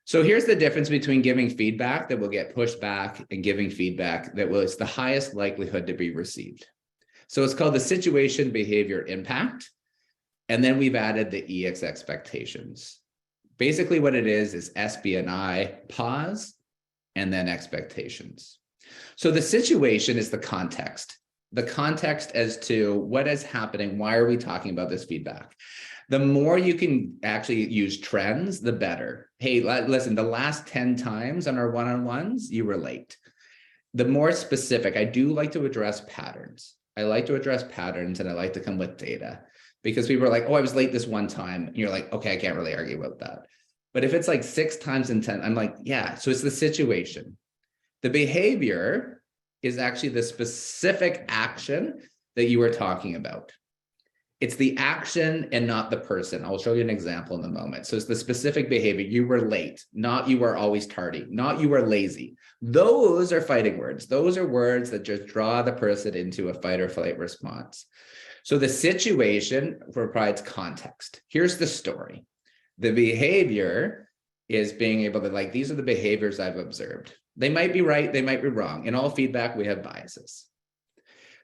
C: So here's the difference between giving feedback that will get pushed back and giving feedback that it's the highest likelihood to be received. So it's called the situation, behavior, impact. And then we've added the EX expectations. Basically what it is SB&I, pause, and then expectations. So the situation is the context as to what is happening. Why are we talking about this feedback? The more you can actually use trends, the better. Hey, listen, the last 10 times on our one-on-ones, you were late. The more specific, I do like to address patterns. I like to address patterns and I like to come with data because people are like, oh, I was late this one time. And you're like, okay, I can't really argue about that. But if it's like 6 times in 10, I'm like, yeah, so it's the situation. The behavior is actually the specific action that you were talking about. It's the action and not the person. I'll show you an example in a moment. So it's the specific behavior. You were late, not you were always tardy, not you were lazy. Those are fighting words. Those are words that just draw the person into a fight or flight response. So the situation provides context. Here's the story. The behavior is being able to these are the behaviors I've observed. They might be right, they might be wrong. In all feedback, we have biases.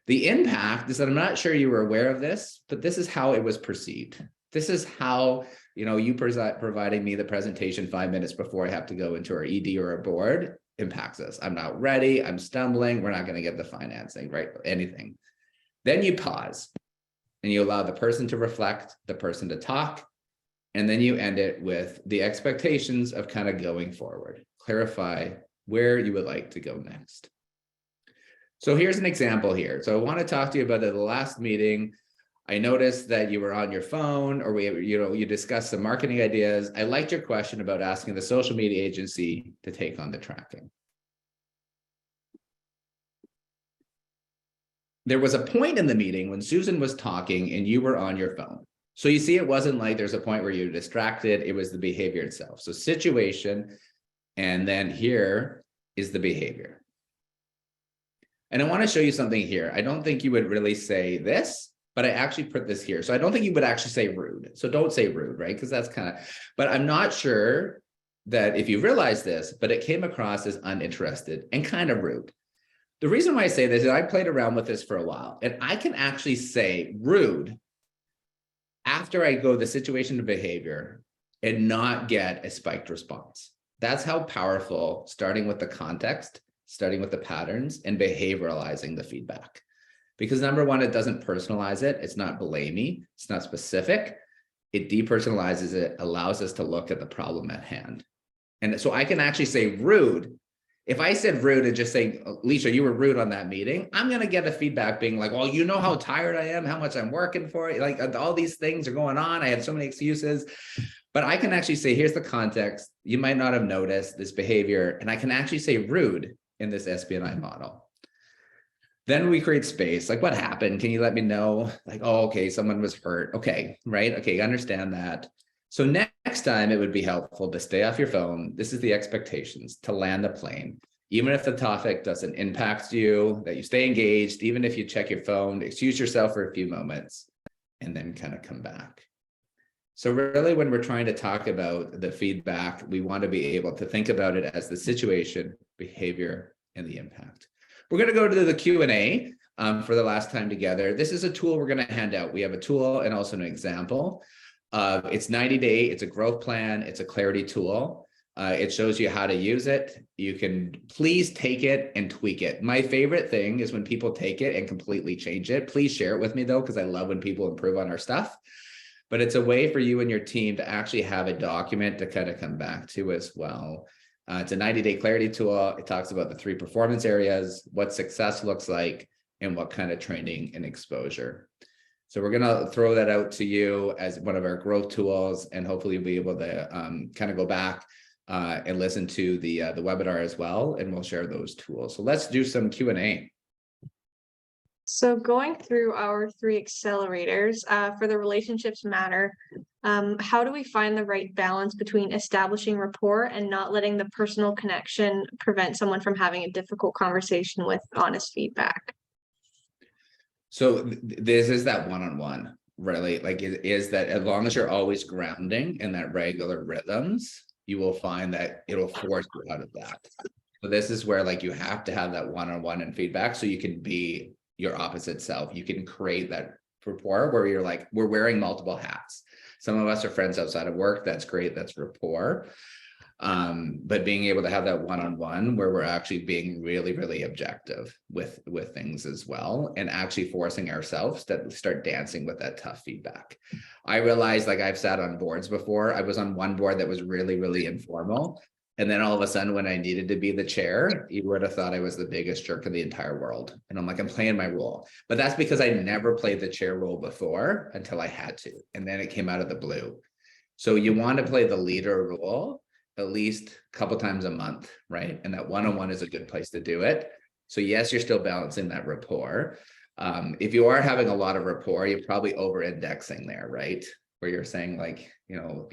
C: The impact is that I'm not sure you were aware of this, but this is how it was perceived. This is how, you providing me the presentation 5 minutes before I have to go into our ED or a board impacts us. I'm not ready. I'm stumbling. We're not going to get the financing, right? Anything. Then you pause and you allow the person to reflect, the person to talk, and then you end it with the expectations of kind of going forward. Clarify where you would like to go next. So here's an example here. So I want to talk to you about the last meeting. I noticed that you were on your phone or you discussed some marketing ideas. I liked your question about asking the social media agency to take on the tracking. There was a point in the meeting when Susan was talking and you were on your phone. So you see, it wasn't like there's a point where you're distracted. It was the behavior itself. So situation, and then here is the behavior. And I want to show you something here. I don't think you would really say this, but I actually put this here. So I don't think you would actually say rude. So don't say rude, right? Because that's but I'm not sure that if you realize this, but it came across as uninterested and kind of rude. The reason why I say this is I played around with this for a while, and I can actually say rude after I go the situation to behavior and not get a spiked response. That's how powerful starting with the context, starting with the patterns, and behavioralizing the feedback. Because number one, it doesn't personalize it. It's not blamey. It's not specific. It depersonalizes it, allows us to look at the problem at hand. And so I can actually say rude. If I said rude and just say, Alicia, you were rude on that meeting, I'm going to get a feedback being like, well, you know how tired I am, how much I'm working for it. Like all these things are going on. I have so many excuses. But I can actually say, here's the context. You might not have noticed this behavior. And I can actually say rude in this SB&I model. Then we create space. Like, what happened? Can you let me know? Like, oh, okay, someone was hurt. Okay, right? Okay, understand that. So next time it would be helpful to stay off your phone. This is the expectations to land the plane. Even if the topic doesn't impact you, that you stay engaged, even if you check your phone, excuse yourself for a few moments and then kind of come back. So really, when we're trying to talk about the feedback, we want to be able to think about it as the situation, behavior, and the impact. We're going to go to the Q&A for the last time together. This is a tool we're going to hand out. We have a tool and also an example. It's 90-day, it's a growth plan, it's a clarity tool. It shows you how to use it. You can please take it and tweak it. My favorite thing is when people take it and completely change it. Please share it with me though, because I love when people improve on our stuff. But it's a way for you and your team to actually have a document to kind of come back to as well. It's a 90-day clarity tool. It talks about the 3 performance areas, what success looks like, and what kind of training and exposure. So we're going to throw that out to you as one of our growth tools, and hopefully you'll be able to kind of go back and listen to the webinar as well, and we'll share those tools. So let's do some Q&A.
B: So going through our 3 accelerators for the relationships matter, how do we find the right balance between establishing rapport and not letting the personal connection prevent someone from having a difficult conversation with honest feedback?
C: So this is that one-on-one, really, like is that as long as you're always grounding in that regular rhythms, you will find that it'll force you out of that. So this is where like you have to have that one-on-one and feedback so you can be your opposite self. You can create that rapport where you're like, we're wearing multiple hats. Some of us are friends outside of work. That's great. That's rapport. But being able to have that one-on-one where we're actually being really, really objective with things as well, and actually forcing ourselves to start dancing with that tough feedback. I realized, like, I've sat on boards before. I was on one board that was really, really informal. And then all of a sudden, when I needed to be the chair, you would have thought I was the biggest jerk in the entire world. And I'm like, I'm playing my role. But that's because I never played the chair role before until I had to. And then it came out of the blue. So you want to play the leader role at least a couple times a month, right? And that one-on-one is a good place to do it. So yes, you're still balancing that rapport. If you are having a lot of rapport, you're probably over-indexing there, right? Where you're saying like, you know,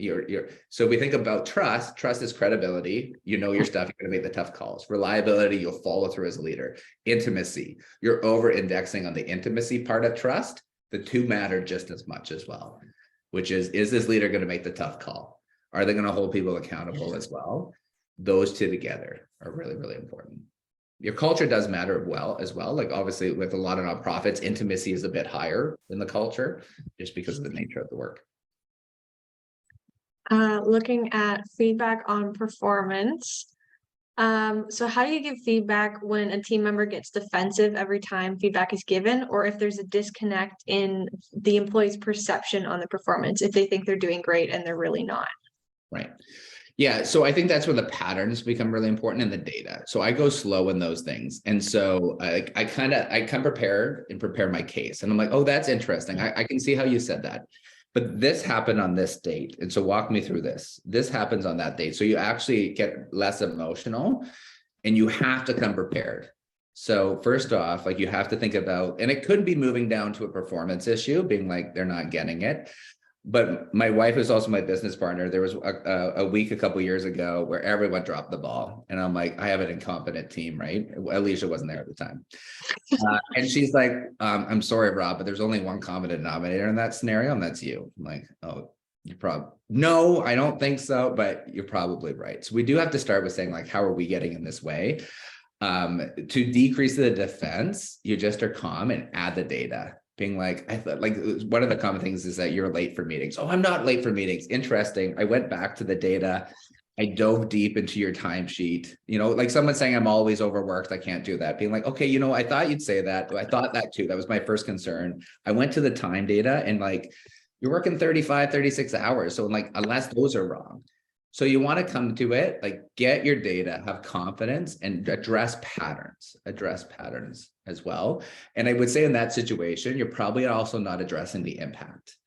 C: so if we think about trust is credibility. You know your stuff, you're gonna make the tough calls. Reliability, you'll follow through as a leader. Intimacy, you're over-indexing on the intimacy part of trust. The 2 matter just as much as well, which is this leader gonna make the tough call? Are they going to hold people accountable as well? Those 2 together are really, really important. Your culture does matter as well. Like obviously with a lot of nonprofits, intimacy is a bit higher than the culture just because of the nature of the work.
B: Looking at feedback on performance. So how do you give feedback when a team member gets defensive every time feedback is given, or if there's a disconnect in the employee's perception on the performance, if they think they're doing great and they're really not?
C: Right. Yeah. So I think that's where the patterns become really important in the data. So I go slow in those things. And so I come prepared and prepare my case. And I'm like, oh, that's interesting. I can see how you said that. But this happened on this date. And so walk me through this. This happens on that date. So you actually get less emotional and you have to come prepared. So first off, like you have to think about, and it could be moving down to a performance issue, being like, they're not getting it. But my wife is also my business partner. There was a week a couple of years ago where everyone dropped the ball. And I'm like, I have an incompetent team, right? Alicia wasn't there at the time. And she's like, I'm sorry, Rob, but there's only one common denominator in that scenario, and that's you. I'm like, oh, you probably, no, I don't think so, but you're probably right. So we do have to start with saying like, how are we getting in this way? To decrease the defense, you just are calm and add the data. Being like, I thought like one of the common things is that you're late for meetings. Oh, I'm not late for meetings. Interesting. I went back to the data. I dove deep into your timesheet. You know, like someone saying I'm always overworked. I can't do that. Being like, okay, you know, I thought you'd say that. I thought that too. That was my first concern. I went to the time data and like, you're working 35, 36 hours. So like, unless those are wrong. So you want to come to it, like get your data, have confidence and address patterns as well. And I would say in that situation, you're probably also not addressing the impact.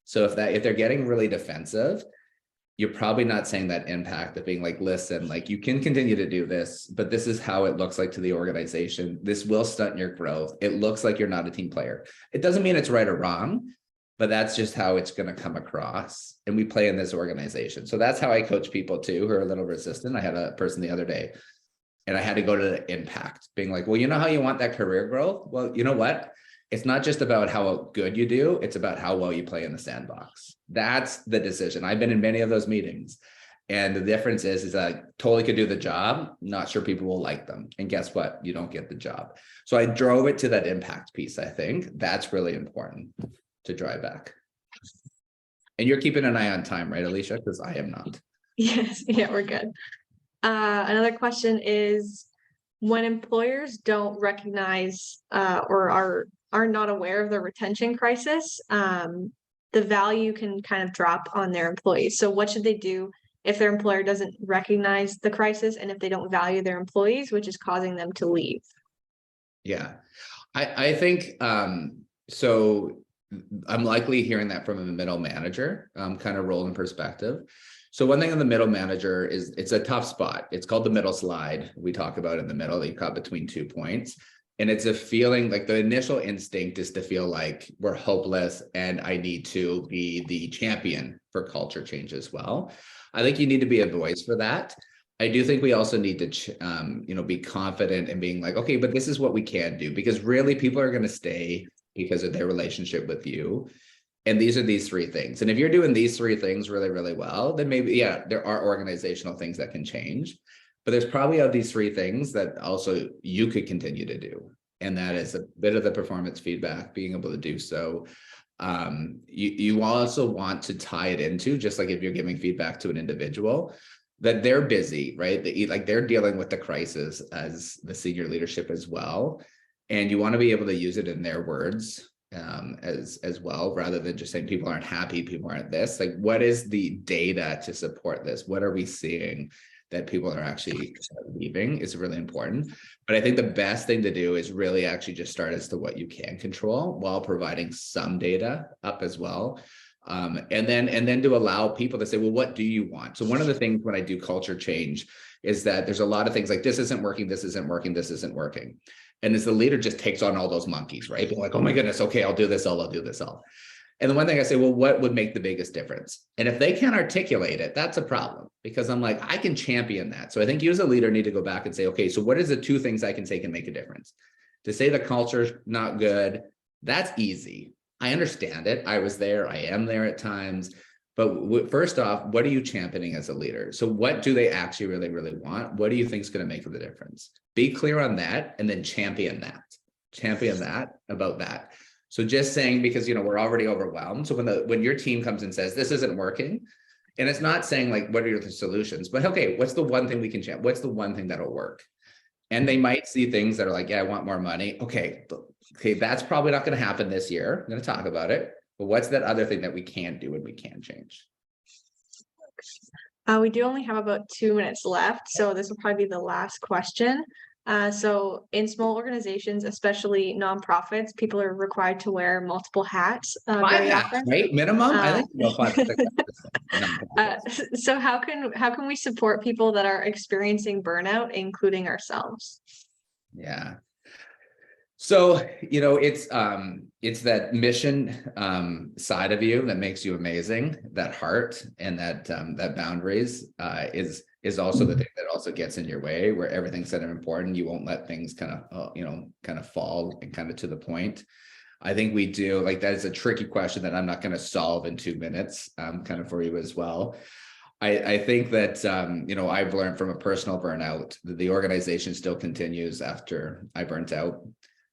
C: So if they're getting really defensive, you're probably not saying that impact of being like, listen, like you can continue to do this, but this is how it looks like to the organization. This will stunt your growth. It looks like you're not a team player. It doesn't mean it's right or wrong, but that's just how it's going to come across. And we play in this organization. So that's how I coach people too, who are a little resistant. I had a person the other day And I had to go to the impact, being like, well, you know how you want that career growth? Well, you know what? It's not just about how good you do, it's about how well you play in the sandbox. That's the decision. I've been in many of those meetings. And the difference is that I totally could do the job, not sure people will like them. And guess what? You don't get the job. So I drove it to that impact piece. I think that's really important to drive back. And you're keeping an eye on time, right, Alicia? Because I am not.
B: Yes, yeah, we're good. Another question is, when employers don't recognize or are not aware of the retention crisis, the value can kind of drop on their employees. So what should they do if their employer doesn't recognize the crisis and if they don't value their employees, which is causing them to leave?
C: Yeah, I think so. I'm likely hearing that from a middle manager kind of role and perspective. So one thing on the middle manager is it's a tough spot. It's called the middle slide. We talk about in the middle that you caught between 2 points. And it's a feeling like the initial instinct is to feel like we're hopeless and I need to be the champion for culture change as well. I think you need to be a voice for that. I do think we also need to, be confident in being like, okay, but this is what we can do, because really people are going to stay because of their relationship with you. And these are these 3 things. And if you're doing these 3 things really, really well, then maybe, yeah, there are organizational things that can change. But there's probably of these 3 things that also you could continue to do. And that is a bit of the performance feedback, being able to do so. You also want to tie it into, just like if you're giving feedback to an individual, that they're busy, right? Like they're dealing with the crisis as the senior leadership as well. And you want to be able to use it in their words as well, rather than just saying people aren't happy, people aren't this. Like, what is the data to support this? What are we seeing that people are actually leaving is really important. But I think the best thing to do is really actually just start as to what you can control while providing some data up as well. And then to allow people to say, well, what do you want? So one of the things when I do culture change is that there's a lot of things like, this isn't working, this isn't working, this isn't working. And as the leader just takes on all those monkeys, right? Being like, oh my goodness, okay, I'll do this, I'll do this, all. And the one thing I say, well, what would make the biggest difference? And if they can't articulate it, that's a problem, because I'm like, I can champion that. So I think you as a leader need to go back and say, okay, so what is the 2 things I can say can make a difference? To say the culture's not good, that's easy. I understand it. I was there. I am there at times. But first off, what are you championing as a leader? So what do they actually really, really want? What do you think is going to make the difference? Be clear on that, and then champion that. Champion that about that. So just saying, because, we're already overwhelmed. So when your team comes and says, this isn't working, and it's not saying like, what are the solutions, but okay, what's the one thing we can champion? What's the one thing that'll work? And they might see things that are like, yeah, I want more money. Okay, that's probably not going to happen this year. I'm going to talk about it. But what's that other thing that we can do and we can change?
B: We do only have about 2 minutes left, so this will probably be the last question. So in small organizations, especially nonprofits, people are required to wear multiple hats.
C: 5 hats,
B: often.
C: right? Minimum. I think 5 or 6
B: so how can we support people that are experiencing burnout, including ourselves?
C: Yeah. So, it's that mission side of you that makes you amazing. That heart and that boundaries is also the thing that also gets in your way, where everything's kind of important. You won't let things kind of fall and kind of to the point. I think we do, like, that is a tricky question that I'm not going to solve in 2 minutes, kind of for you as well. I think that, I've learned from a personal burnout that the organization still continues after I burnt out.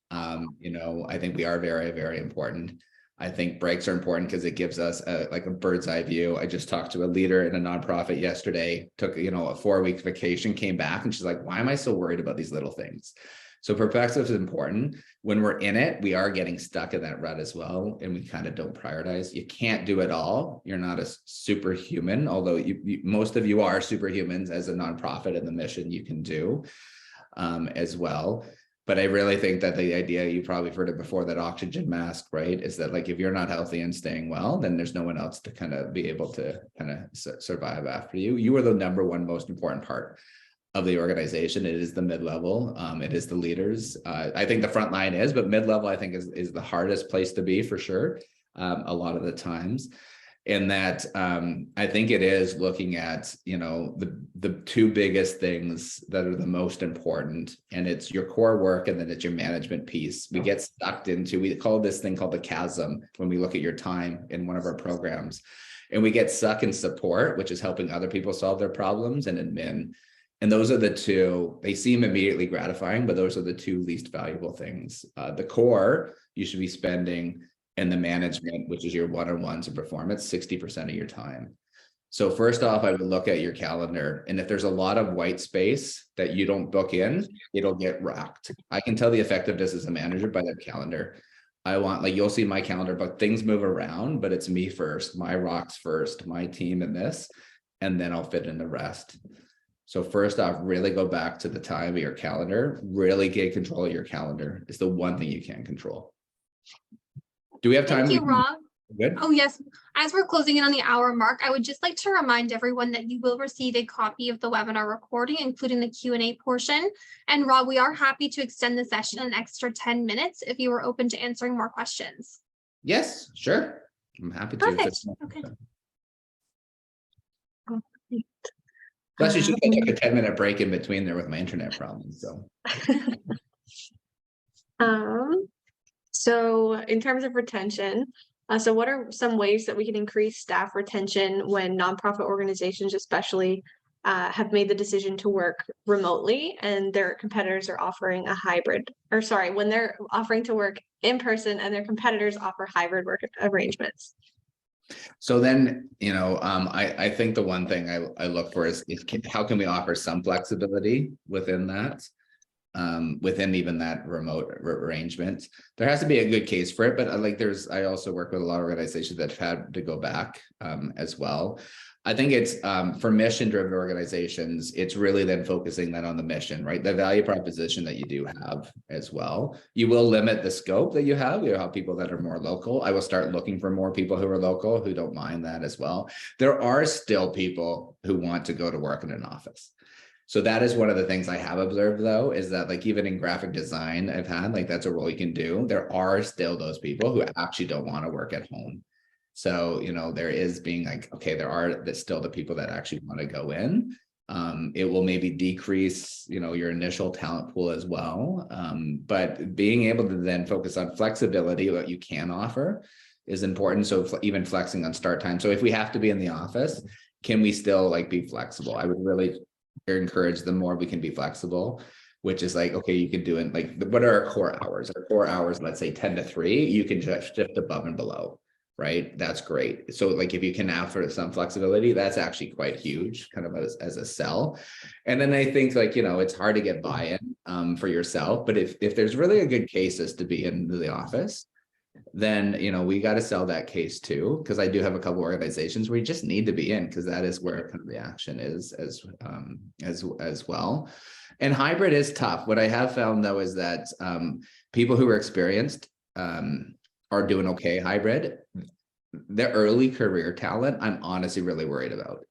C: I think we are very, very important. I think breaks are important because it gives us a bird's eye view. I just talked to a leader in a nonprofit yesterday, took, a 4-week vacation, came back, and she's like, why am I so worried about these little things? So perspective is important. When we're in it, we are getting stuck in that rut as well. And we kind of don't prioritize. You can't do it all. You're not a superhuman, although most of you are superhumans as a nonprofit, and the mission you can do as well. But I really think that the idea, you probably heard it before, that oxygen mask, right, is that like, if you're not healthy and staying well, then there's no one else to kind of be able to kind of survive after you. You are the number one most important part of the organization. It is the mid-level. It is the leaders. I think the front line is, but mid-level, I think is the hardest place to be, for sure, a lot of the times. in that I think it is looking at, the two biggest things that are the most important, and it's your core work and then it's your management piece. We get sucked into, we call this thing called the chasm when we look at your time in one of our programs, and we get stuck in support, which is helping other people solve their problems, and admin. And those are the two, they seem immediately gratifying, but those are the two least valuable things. The core, you should be spending, and the management, which is your one-on-ones and performance, 60% of your time. So first off, I would look at your calendar. And if there's a lot of white space that you don't book in, it'll get rocked. I can tell the effectiveness as a manager by that calendar. I want, like, you'll see my calendar, but things move around, but it's me first, my rocks first, my team in this, and then I'll fit in the rest. So first off, really go back to the time of your calendar, really get control of your calendar. It's the one thing you can control. Do we have time?
A: Thank you, Rob.
C: Good.
A: Oh, yes. As we're closing in on the hour mark, I would just like to remind everyone that you will receive a copy of the webinar recording, including the Q&A portion. And Rob, we are happy to extend the session an extra 10 minutes if you are open to answering more questions.
C: Yes, sure. I'm happy to.
A: Perfect. Okay.
C: Plus, you should take like a 10-minute break in between there with my internet problems.
B: So in terms of retention, so what are some ways that we can increase staff retention when nonprofit organizations especially have made the decision to work remotely and their competitors are offering a hybrid, or sorry, when they're offering to work in person and their competitors offer hybrid work arrangements?
C: So then, I think the one thing I look for is how can we offer some flexibility within that? Within even that remote arrangement, there has to be a good case for it. But I also work with a lot of organizations that have had to go back as well. I think it's for mission-driven organizations, it's really then focusing that on the mission, right? The value proposition that you do have as well. You will limit the scope that you have. You have people that are more local. I will start looking for more people who are local, who don't mind that as well. There are still people who want to go to work in an office. So that is one of the things I have observed, though, is that even in graphic design, I've had that's a role you can do. There are still those people who actually don't want to work at home. So, there is being there's still the people that actually want to go in. It will maybe decrease, your initial talent pool as well. But being able to then focus on flexibility, what you can offer is important. So even flexing on start time. So if we have to be in the office, can we still be flexible? I would really encourage the more we can be flexible, which is okay, you can do it. What are our core hours? Our core hours, let's say 10 to 3, you can just shift above and below, right? That's great. So if you can offer some flexibility, that's actually quite huge, kind of as a sell. And then I think it's hard to get buy-in for yourself, but if there's really a good case as to be in the office, then we got to sell that case too, because I do have a couple organizations where you just need to be in, because that is where kind of the action is as well. And hybrid is tough. What I have found, though, is that people who are experienced are doing okay hybrid. The early career talent, I'm honestly really worried about,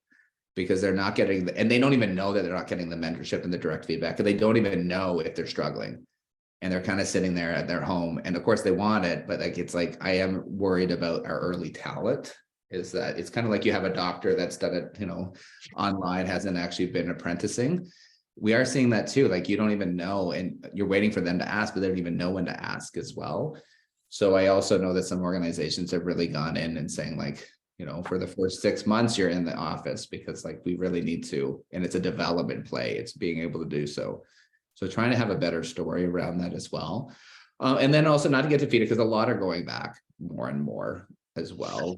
C: because they're not getting and they don't even know that they're not getting the mentorship and the direct feedback, and they don't even know if they're struggling. And they're kind of sitting there at their home. And of course they want it, but I am worried about our early talent, is that it's kind of you have a doctor that's done it, online, hasn't actually been apprenticing. We are seeing that too. You don't even know, and you're waiting for them to ask, but they don't even know when to ask as well. So I also know that some organizations have really gone in and saying for the first 6 months, you're in the office because we really need to, and it's a development play. It's being able to do so. So trying to have a better story around that as well. And then also not to get defeated, because a lot are going back more and more as well.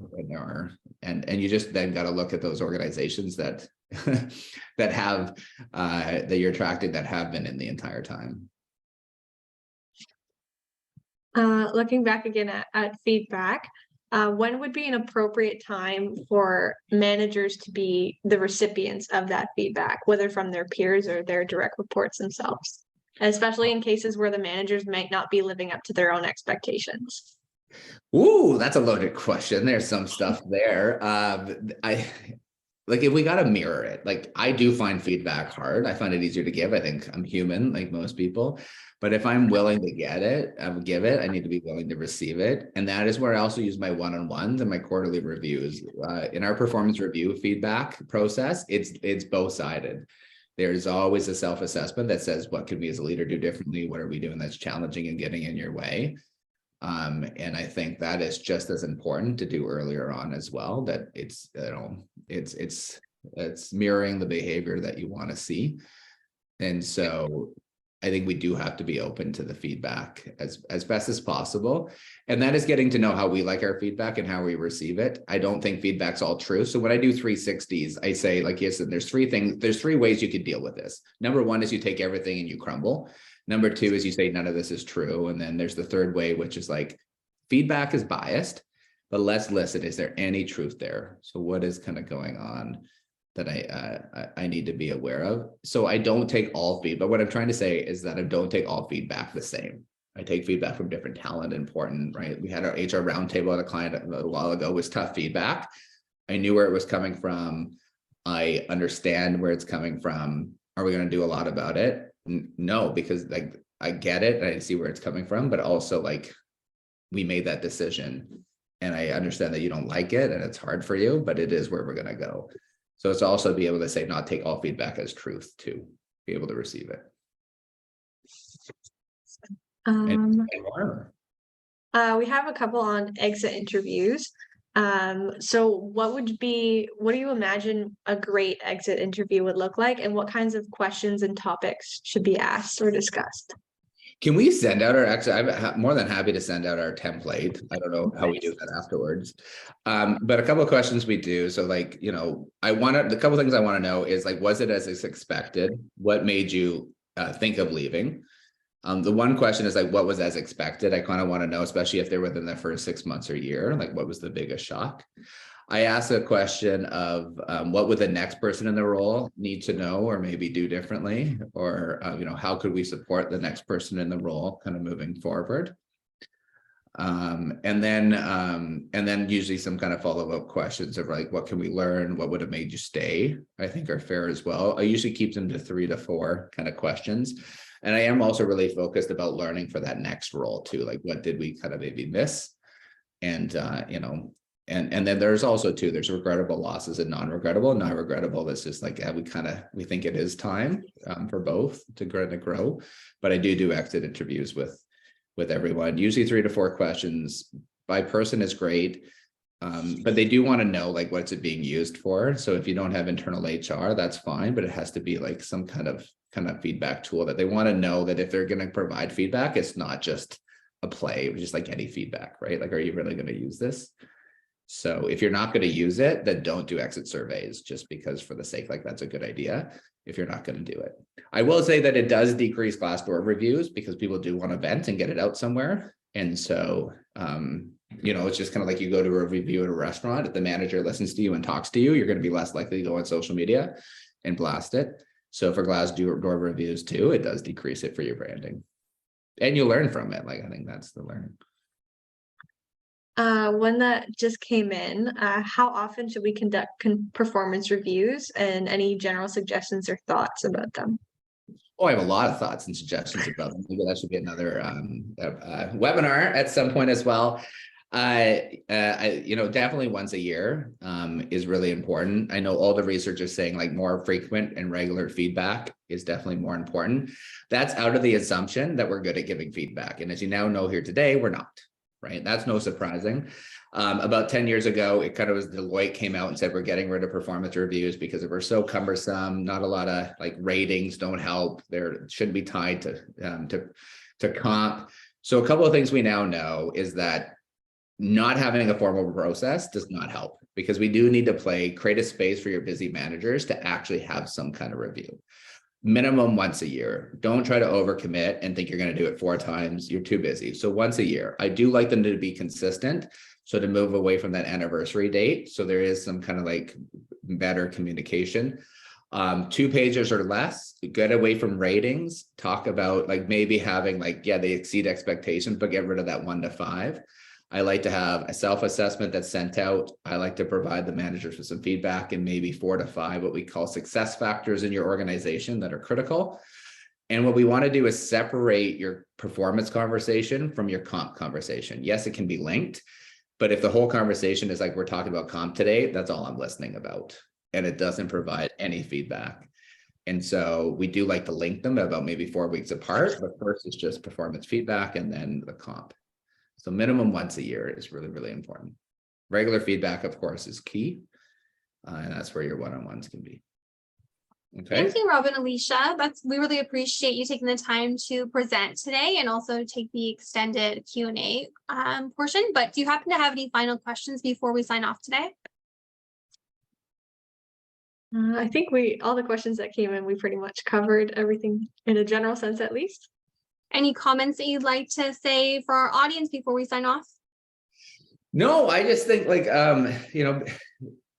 C: And you just then got to look at those organizations that that you're attracting, that have been in the entire time.
B: Looking back again at feedback, when would be an appropriate time for managers to be the recipients of that feedback, whether from their peers or their direct reports themselves, especially in cases where the managers might not be living up to their own expectations?
C: Ooh, that's a loaded question. There's some stuff there. like if we got to mirror it, like I do find feedback hard. I find it easier to give. I think I'm human, like most people. But if I'm willing to get it, give it, I need to be willing to receive it. And that is where I also use my one-on-ones and my quarterly reviews. In our performance review feedback process, it's both-sided. There's always a self-assessment that says, what can we as a leader do differently? What are we doing that's challenging and getting in your way? And I think that is just as important to do earlier on as well, that it's, you know, it's mirroring the behavior that you want to see. And so I think we do have to be open to the feedback as best as possible. And that is getting to know how we like our feedback and how we receive it. I don't think feedback's all true. So when I do 360s, I say, like you said, there's three ways you could deal with this. Number one is you take everything and you crumble. Number two is you say none of this is true. And then there's the third way, which is like feedback is biased, but let's listen. Is there any truth there? So what is kind of going on that I need to be aware of? So I don't take all feedback. What I'm trying to say is that I don't take all feedback the same. I take feedback from different talent, important, right? We had our HR roundtable at a client a little while ago, was tough feedback. I knew where it was coming from. I understand where it's coming from. Are we going to do a lot about it? No, because like I get it and I see where it's coming from, but also like we made that decision and I understand that you don't like it and it's hard for you, but it is where we're going to go. So it's also be able to say, not take all feedback as truth, to be able to receive it. And more.
B: We have a couple on exit interviews. So what do you imagine a great exit interview would look like, and what kinds of questions and topics should be asked or discussed?
C: Can we send out our exit? I'm more than happy to send out our template. I don't know how we do that afterwards. But a couple of questions we do. So like, you know, the couple of things I want to know is like, was it as expected? What made you think of leaving? The one question is like, what was as expected? I kind of want to know, especially if they're within the first 6 months or year, like what was the biggest shock? I asked a question of what would the next person in the role need to know or maybe do differently, or you know, how could we support the next person in the role kind of moving forward? And then usually some kind of follow-up questions of like, what can we learn? What would have made you stay? I think are fair as well. I usually keep them to 3 to 4 kind of questions. And I am also really focused about learning for that next role too. Like, what did we kind of maybe miss? And, you know, and then there's also there's regrettable losses and non-regrettable. Non-regrettable, that's just like, we think it is time for both to grow. But I do exit interviews with everyone, usually 3 to 4 questions by person is great. But they do want to know like, what's it being used for? So if you don't have internal HR, that's fine, but it has to be like some kind of feedback tool that they want to know that if they're going to provide feedback, it's not just a play, just like any feedback, right? Like, are you really going to use this? So if you're not going to use it, then don't do exit surveys just because for the sake, like that's a good idea if you're not going to do it. I will say that it does decrease Glassdoor reviews because people do want to vent and get it out somewhere. And so, you know, it's just kind of like you go to a review at a restaurant, if the manager listens to you and talks to you, you're going to be less likely to go on social media and blast it. So for Glassdoor reviews too, it does decrease it for your branding. And you learn from it. Like, I think that's the learning.
B: One that just came in, how often should we conduct performance reviews, and any general suggestions or thoughts about them?
C: Oh, I have a lot of thoughts and suggestions about them. Maybe that should be another webinar at some point as well. You know, definitely once a year is really important. I know all the research is saying like more frequent and regular feedback is definitely more important. That's out of the assumption that we're good at giving feedback. And as you now know here today, we're not. Right. That's no surprising. About 10 years ago, it kind of was Deloitte came out and said, we're getting rid of performance reviews because they were so cumbersome. Not a lot of like ratings don't help. There shouldn't be tied to comp. So a couple of things we now know is that not having a formal process does not help, because we do need to create a space for your busy managers to actually have some kind of review. Minimum once a year. Don't try to overcommit and think you're going to do it 4 times. You're too busy. So once a year. I do like them to be consistent. So to move away from that anniversary date. So there is some kind of like better communication. 2 pages or less. Get away from ratings. Talk about like maybe having like, yeah, they exceed expectations, but get rid of that 1 to 5. I like to have a self-assessment that's sent out. I like to provide the managers with some feedback and maybe 4 to 5 what we call success factors in your organization that are critical. And what we want to do is separate your performance conversation from your comp conversation. Yes, it can be linked, but if the whole conversation is like we're talking about comp today, that's all I'm listening about. And it doesn't provide any feedback. And so we do like to link them about maybe 4 weeks apart, but first it's just performance feedback and then the comp. So minimum once a year is really, really important. Regular feedback, of course, is key. And that's where your one-on-ones can be. Okay.
A: Thank you, Rob and Alicia. We really appreciate you taking the time to present today and also take the extended Q&A portion. But do you happen to have any final questions before we sign off today?
B: I think all the questions that came in, we pretty much covered everything in a general sense, at least.
A: Any comments that you'd like to say for our audience before we sign off?
C: No, I just think like,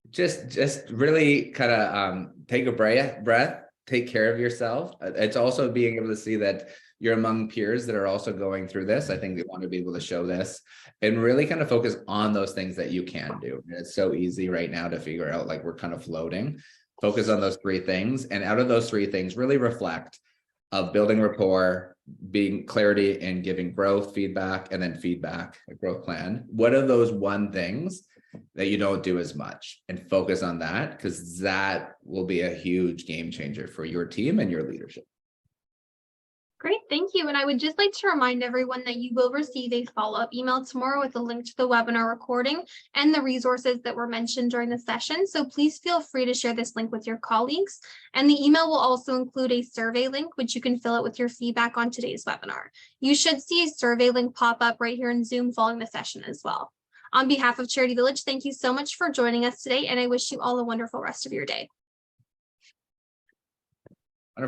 C: just really kind of take a breath, take care of yourself. It's also being able to see that you're among peers that are also going through this. I think we want to be able to show this and really kind of focus on those things that you can do. And it's so easy right now to figure out like we're kind of floating. Focus on those 3 things. And out of those 3 things, really reflect of building rapport, being clarity and giving growth feedback, and then feedback, a growth plan. What are those 1 things that you don't do as much, and focus on that, because that will be a huge game changer for your team and your leadership.
A: Great, thank you. And I would just like to remind everyone that you will receive a follow-up email tomorrow with a link to the webinar recording and the resources that were mentioned during the session. So please feel free to share this link with your colleagues. And the email will also include a survey link, which you can fill out with your feedback on today's webinar. You should see a survey link pop up right here in Zoom following the session as well. On behalf of Charity Village, thank you so much for joining us today, and I wish you all a wonderful rest of your day.